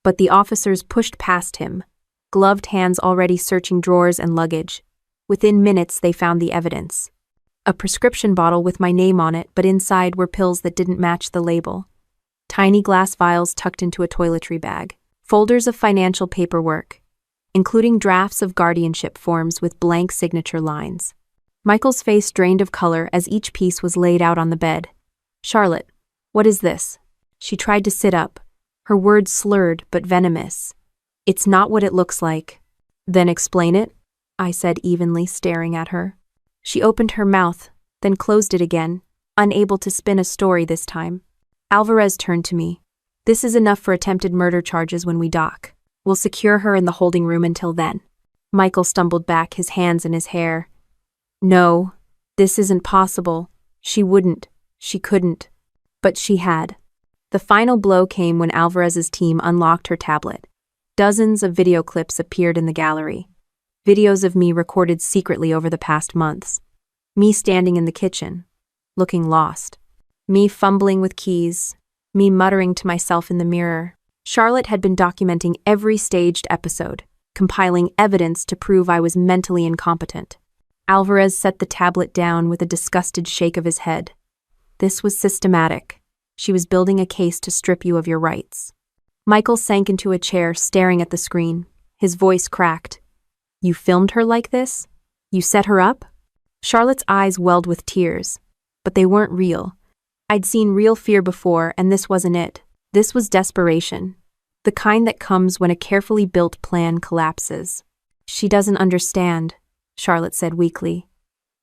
But the officers pushed past him, gloved hands already searching drawers and luggage. Within minutes, they found the evidence. A prescription bottle with my name on it, but inside were pills that didn't match the label. Tiny glass vials tucked into a toiletry bag. Folders of financial paperwork, including drafts of guardianship forms with blank signature lines. Michael's face drained of color as each piece was laid out on the bed. "Charlotte, what is this?" She tried to sit up, her words slurred but venomous. "It's not what it looks like." "Then explain it," I said evenly, staring at her. She opened her mouth, then closed it again, unable to spin a story this time. Alvarez turned to me. "This is enough for attempted murder charges when we dock. We'll secure her in the holding room until then." Michael stumbled back, his hands in his hair. "No, this isn't possible. She wouldn't. She couldn't." But she had. The final blow came when Alvarez's team unlocked her tablet. Dozens of video clips appeared in the gallery. Videos of me recorded secretly over the past months. Me standing in the kitchen, looking lost. Me fumbling with keys. Me muttering to myself in the mirror. Charlotte had been documenting every staged episode, compiling evidence to prove I was mentally incompetent. Alvarez set the tablet down with a disgusted shake of his head. This was systematic. She was building a case to strip you of your rights. Michael sank into a chair, staring at the screen. His voice cracked. "You filmed her like this? You set her up?" Charlotte's eyes welled with tears, but they weren't real. I'd seen real fear before, and this wasn't it. This was desperation. The kind that comes when a carefully built plan collapses. "She doesn't understand," Charlotte said weakly.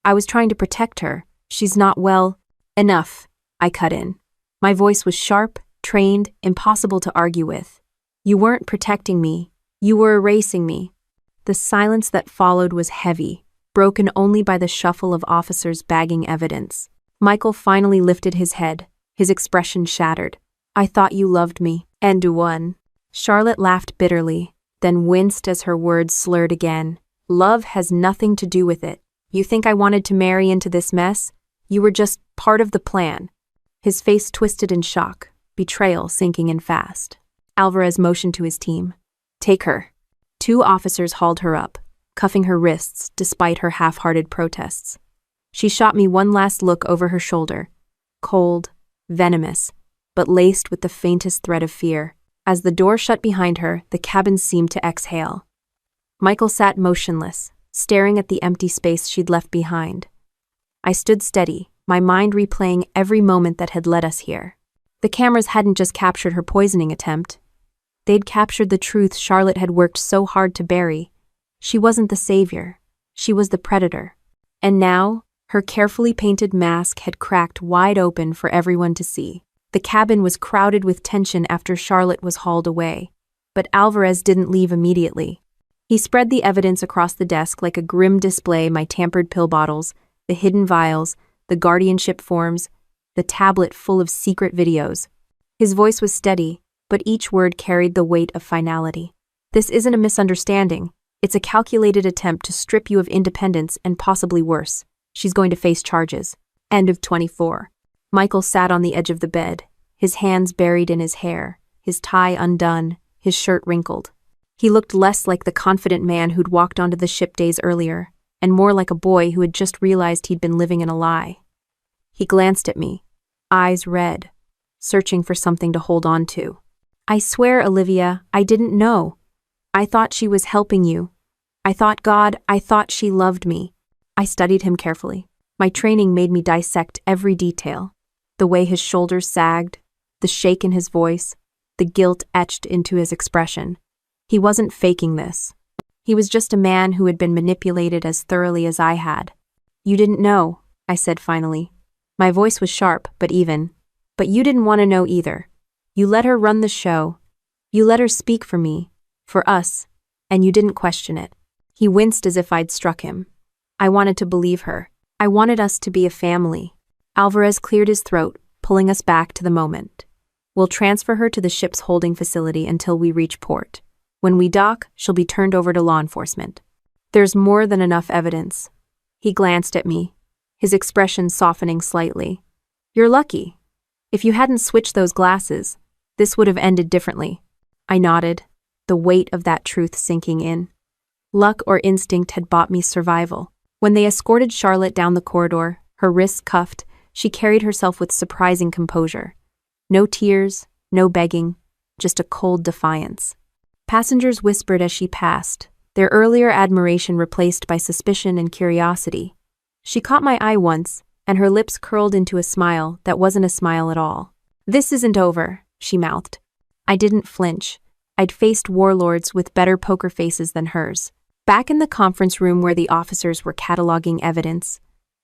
"I was trying to protect her. She's not well." "Enough," I cut in. My voice was sharp, trained, impossible to argue with. "You weren't protecting me. You were erasing me." The silence that followed was heavy, broken only by the shuffle of officers bagging evidence. Michael finally lifted his head, his expression shattered. "I thought you loved me." "And won." Charlotte laughed bitterly, then winced as her words slurred again. "Love has nothing to do with it. You think I wanted to marry into this mess? You were just part of the plan." His face twisted in shock, betrayal sinking in fast. Alvarez motioned to his team. "Take her." 2 officers hauled her up, cuffing her wrists despite her half-hearted protests. She shot me one last look over her shoulder, cold, venomous, but laced with the faintest thread of fear. As the door shut behind her, the cabin seemed to exhale. Michael sat motionless, staring at the empty space she'd left behind. I stood steady, my mind replaying every moment that had led us here. The cameras hadn't just captured her poisoning attempt. They'd captured the truth Charlotte had worked so hard to bury. She wasn't the savior. She was the predator. And now, her carefully painted mask had cracked wide open for everyone to see. The cabin was crowded with tension after Charlotte was hauled away. But Alvarez didn't leave immediately. He spread the evidence across the desk like a grim display: my tampered pill bottles, the hidden vials, the guardianship forms, the tablet full of secret videos. His voice was steady, but each word carried the weight of finality. "This isn't a misunderstanding. It's a calculated attempt to strip you of independence and possibly worse. She's going to face charges." End of 24. Michael sat on the edge of the bed, his hands buried in his hair, his tie undone, his shirt wrinkled. He looked less like the confident man who'd walked onto the ship days earlier, and more like a boy who had just realized he'd been living in a lie. He glanced at me, eyes red, searching for something to hold on to. "I swear, Olivia, I didn't know. I thought she was helping you. I thought she loved me." I studied him carefully. My training made me dissect every detail. The way his shoulders sagged, the shake in his voice, the guilt etched into his expression. He wasn't faking this. He was just a man who had been manipulated as thoroughly as I had. "You didn't know," I said finally. My voice was sharp but even. "But you didn't want to know either. You let her run the show. You let her speak for me, for us, and you didn't question it." He winced as if I'd struck him. I wanted to believe her. I wanted us to be a family. Alvarez cleared his throat, pulling us back to the moment. We'll transfer her to the ship's holding facility until we reach port. When we dock, she'll be turned over to law enforcement. There's more than enough evidence. He glanced at me, his expression softening slightly. You're lucky. If you hadn't switched those glasses, this would have ended differently. I nodded, the weight of that truth sinking in. Luck or instinct had bought me survival. When they escorted Charlotte down the corridor, her wrists cuffed, she carried herself with surprising composure. No tears, no begging, just a cold defiance. Passengers whispered as she passed, their earlier admiration replaced by suspicion and curiosity. She caught my eye once, and her lips curled into a smile that wasn't a smile at all. "This isn't over," she mouthed. I didn't flinch. I'd faced warlords with better poker faces than hers. Back in the conference room where the officers were cataloging evidence,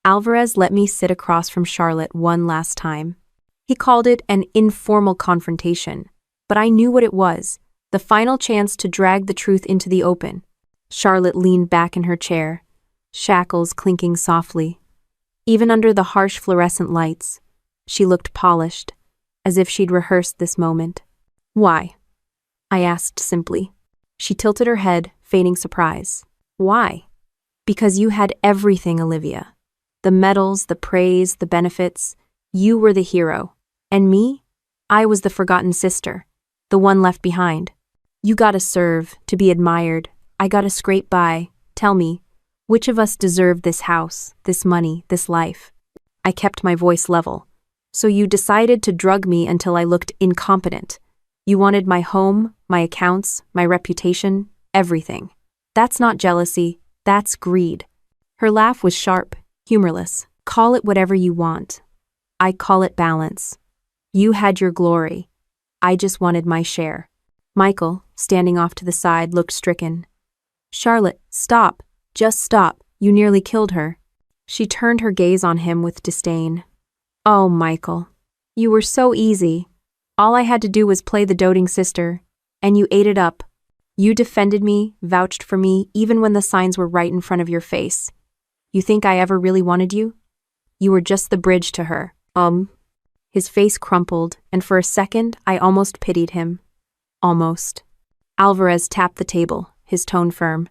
Alvarez let me sit across from Charlotte one last time. He called it an informal confrontation, but I knew what it was, the final chance to drag the truth into the open. Charlotte leaned back in her chair, shackles clinking softly. Even under the harsh fluorescent lights, she looked polished, as if she'd rehearsed this moment. "Why?" I asked simply. She tilted her head, feigning surprise. "Why?" "Because you had everything, Olivia. The medals, the praise, the benefits. You were the hero. And me? I was the forgotten sister, the one left behind. You gotta serve, to be admired. I gotta scrape by. Tell me, which of us deserved this house, this money, this life?" I kept my voice level. "So you decided to drug me until I looked incompetent. You wanted my home, my accounts, my reputation, everything. That's not jealousy, that's greed." Her laugh was sharp, humorless. "Call it whatever you want. I call it balance. You had your glory. I just wanted my share." Michael, standing off to the side, looked stricken. "Charlotte, stop. Just stop. You nearly killed her." She turned her gaze on him with disdain. "Oh, Michael. You were so easy. All I had to do was play the doting sister, and you ate it up. You defended me, vouched for me, even when the signs were right in front of your face. You think I ever really wanted you? You were just the bridge to her." His face crumpled, and for a second I almost pitied him. Almost. Alvarez tapped the table, his tone firm.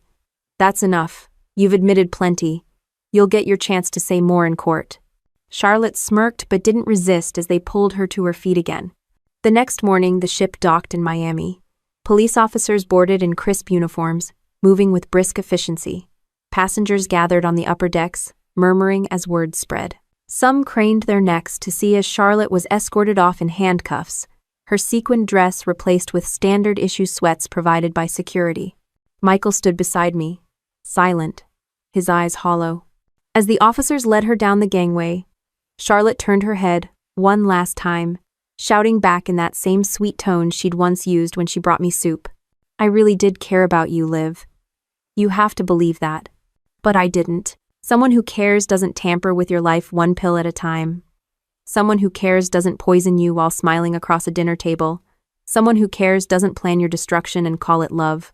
"That's enough. You've admitted plenty. You'll get your chance to say more in court." Charlotte smirked but didn't resist as they pulled her to her feet again. The next morning, the ship docked in Miami. Police officers boarded in crisp uniforms, moving with brisk efficiency. Passengers gathered on the upper decks, murmuring as word spread. Some craned their necks to see as Charlotte was escorted off in handcuffs, her sequined dress replaced with standard-issue sweats provided by security. Michael stood beside me, silent, his eyes hollow. As the officers led her down the gangway, Charlotte turned her head, one last time, shouting back in that same sweet tone she'd once used when she brought me soup. "I really did care about you, Liv. You have to believe that." But I didn't. Someone who cares doesn't tamper with your life one pill at a time. Someone who cares doesn't poison you while smiling across a dinner table. Someone who cares doesn't plan your destruction and call it love.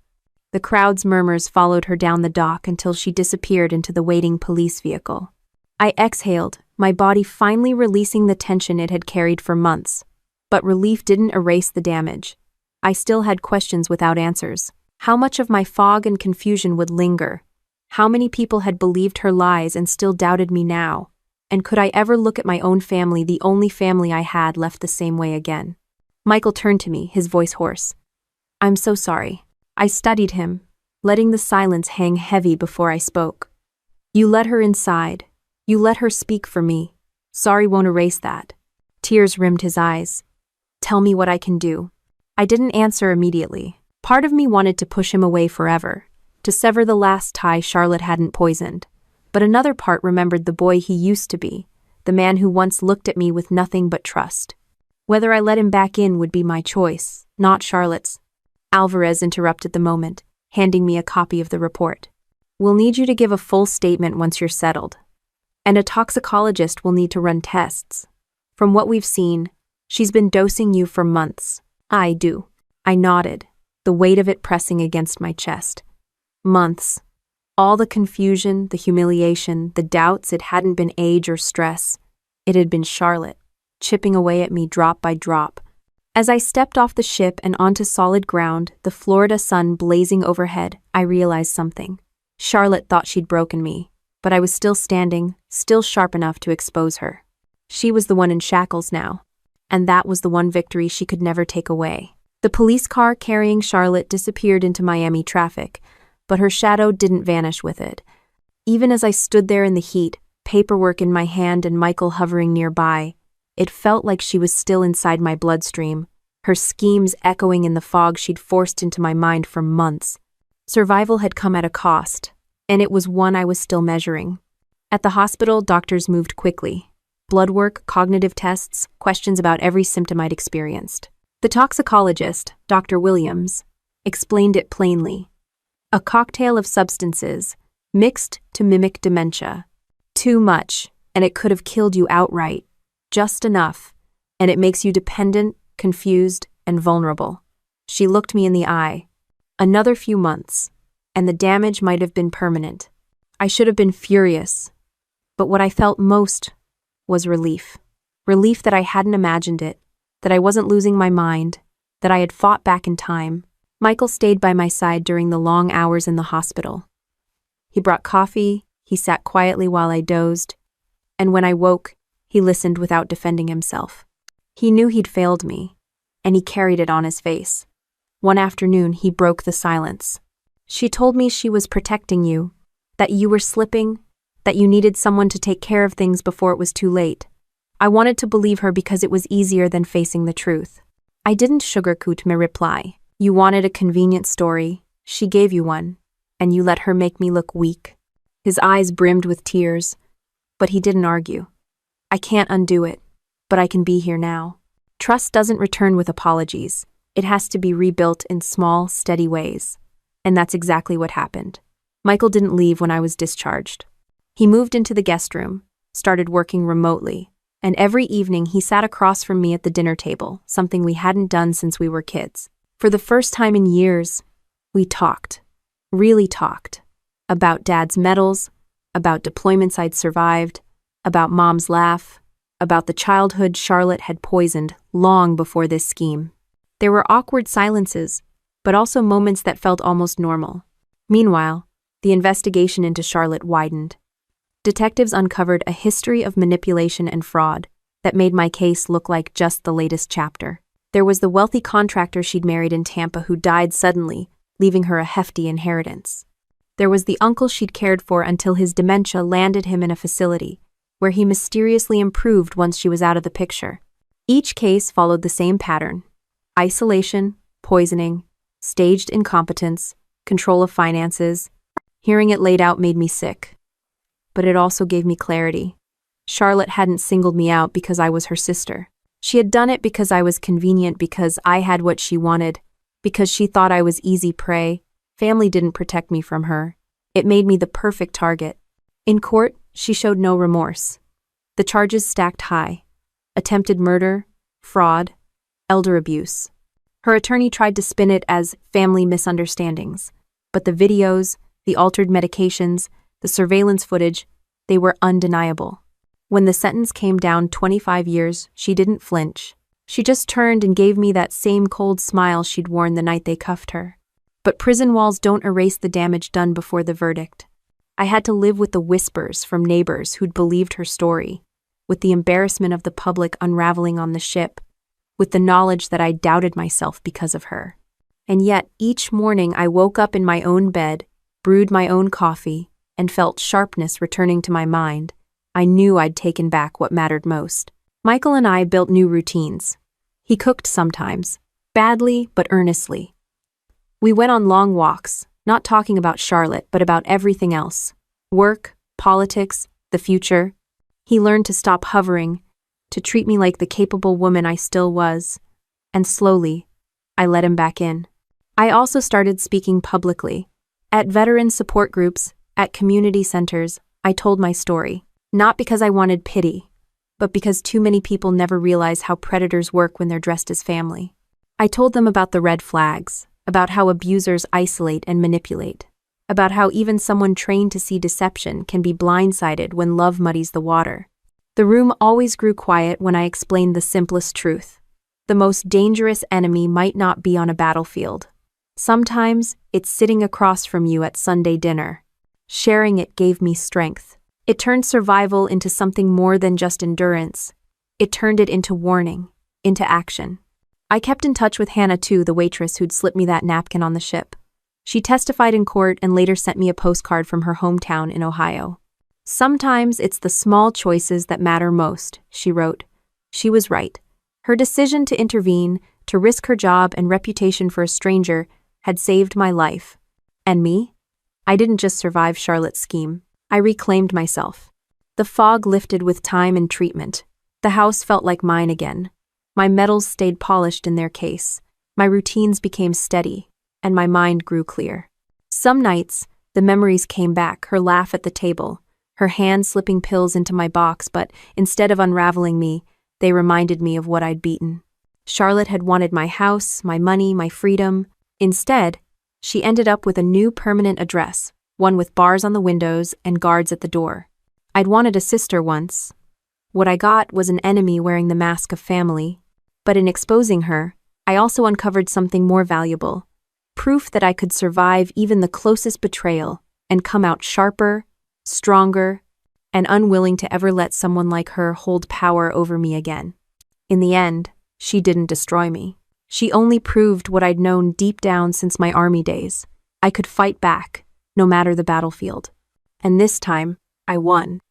The crowd's murmurs followed her down the dock until she disappeared into the waiting police vehicle. I exhaled, my body finally releasing the tension it had carried for months. But relief didn't erase the damage. I still had questions without answers. How much of my fog and confusion would linger? How many people had believed her lies and still doubted me now? And could I ever look at my own family, the only family I had, left the same way again? Michael turned to me, his voice hoarse. "I'm so sorry." I studied him, letting the silence hang heavy before I spoke. "You let her inside. You let her speak for me. Sorry won't erase that." Tears rimmed his eyes. "Tell me what I can do." I didn't answer immediately. Part of me wanted to push him away forever, to sever the last tie Charlotte hadn't poisoned. But another part remembered the boy he used to be, the man who once looked at me with nothing but trust. Whether I let him back in would be my choice, not Charlotte's. Alvarez interrupted the moment, handing me a copy of the report. "We'll need you to give a full statement once you're settled. And a toxicologist will need to run tests. From what we've seen, she's been dosing you for months." I do. I nodded, the weight of it pressing against my chest. Months. All the confusion, the humiliation, the doubts, it hadn't been age or stress. It had been Charlotte, chipping away at me drop by drop. As I stepped off the ship and onto solid ground, the Florida sun blazing overhead, I realized something. Charlotte thought she'd broken me, but I was still standing, still sharp enough to expose her. She was the one in shackles now, and that was the one victory she could never take away. The police car carrying Charlotte disappeared into Miami traffic, but her shadow didn't vanish with it. Even as I stood there in the heat, paperwork in my hand and Michael hovering nearby, it felt like she was still inside my bloodstream, her schemes echoing in the fog she'd forced into my mind for months. Survival had come at a cost, and it was one I was still measuring. At the hospital, doctors moved quickly. Blood work, cognitive tests, questions about every symptom I'd experienced. The toxicologist, Dr. Williams, explained it plainly. A cocktail of substances, mixed to mimic dementia. Too much, and it could have killed you outright. Just enough, and it makes you dependent, confused, and vulnerable. She looked me in the eye. Another few months, and the damage might have been permanent. I should have been furious, but what I felt most was relief. Relief that I hadn't imagined it, that I wasn't losing my mind, that I had fought back in time. Michael stayed by my side during the long hours in the hospital. He brought coffee, he sat quietly while I dozed, and when I woke, he listened without defending himself. He knew he'd failed me, and he carried it on his face. One afternoon, he broke the silence. She told me she was protecting you, that you were slipping, that you needed someone to take care of things before it was too late. I wanted to believe her because it was easier than facing the truth. I didn't sugarcoat my reply. You wanted a convenient story, she gave you one, and you let her make me look weak. His eyes brimmed with tears, but he didn't argue. I can't undo it, but I can be here now. Trust doesn't return with apologies. It has to be rebuilt in small, steady ways. And that's exactly what happened. Michael didn't leave when I was discharged. He moved into the guest room, started working remotely, and every evening he sat across from me at the dinner table, something we hadn't done since we were kids. For the first time in years, we talked, really talked, about Dad's medals, about deployments I'd survived, about Mom's laugh, about the childhood Charlotte had poisoned long before this scheme. There were awkward silences, but also moments that felt almost normal. Meanwhile, the investigation into Charlotte widened. Detectives uncovered a history of manipulation and fraud that made my case look like just the latest chapter. There was the wealthy contractor she'd married in Tampa who died suddenly, leaving her a hefty inheritance. There was the uncle she'd cared for until his dementia landed him in a facility, where he mysteriously improved once she was out of the picture. Each case followed the same pattern: isolation, poisoning, staged incompetence, control of finances. Hearing it laid out made me sick. But it also gave me clarity. Charlotte hadn't singled me out because I was her sister. She had done it because I was convenient, because I had what she wanted, because she thought I was easy prey. Family didn't protect me from her. It made me the perfect target. In court, she showed no remorse. The charges stacked high: attempted murder, fraud, elder abuse. Her attorney tried to spin it as family misunderstandings, but the videos, the altered medications, the surveillance footage, they were undeniable. When the sentence came down 25 years, she didn't flinch. She just turned and gave me that same cold smile she'd worn the night they cuffed her. But prison walls don't erase the damage done before the verdict. I had to live with the whispers from neighbors who'd believed her story, with the embarrassment of the public unraveling on the ship, with the knowledge that I doubted myself because of her. And yet, each morning I woke up in my own bed, brewed my own coffee, and felt sharpness returning to my mind. I knew I'd taken back what mattered most. Michael and I built new routines. He cooked sometimes, badly but earnestly. We went on long walks, not talking about Charlotte, but about everything else: work, politics, the future. He learned to stop hovering, to treat me like the capable woman I still was, and slowly, I let him back in. I also started speaking publicly. At veteran support groups, at community centers, I told my story, not because I wanted pity, but because too many people never realize how predators work when they're dressed as family. I told them about the red flags, about how abusers isolate and manipulate, about how even someone trained to see deception can be blindsided when love muddies the water. The room always grew quiet when I explained the simplest truth. The most dangerous enemy might not be on a battlefield. Sometimes it's sitting across from you at Sunday dinner. Sharing it gave me strength. It turned survival into something more than just endurance. It turned it into warning, into action. I kept in touch with Hannah too, the waitress who'd slipped me that napkin on the ship. She testified in court and later sent me a postcard from her hometown in Ohio. "Sometimes it's the small choices that matter most," she wrote. She was right. Her decision to intervene, to risk her job and reputation for a stranger, had saved my life. And me? I didn't just survive Charlotte's scheme. I reclaimed myself. The fog lifted with time and treatment. The house felt like mine again. My medals stayed polished in their case. My routines became steady, and my mind grew clear. Some nights, the memories came back, her laugh at the table, her hand slipping pills into my box, but instead of unraveling me, they reminded me of what I'd beaten. Charlotte had wanted my house, my money, my freedom. Instead, she ended up with a new permanent address, one with bars on the windows and guards at the door. I'd wanted a sister once. What I got was an enemy wearing the mask of family. But in exposing her, I also uncovered something more valuable. Proof that I could survive even the closest betrayal and come out sharper, stronger, and unwilling to ever let someone like her hold power over me again. In the end, she didn't destroy me. She only proved what I'd known deep down since my army days. I could fight back, no matter the battlefield. And this time, I won.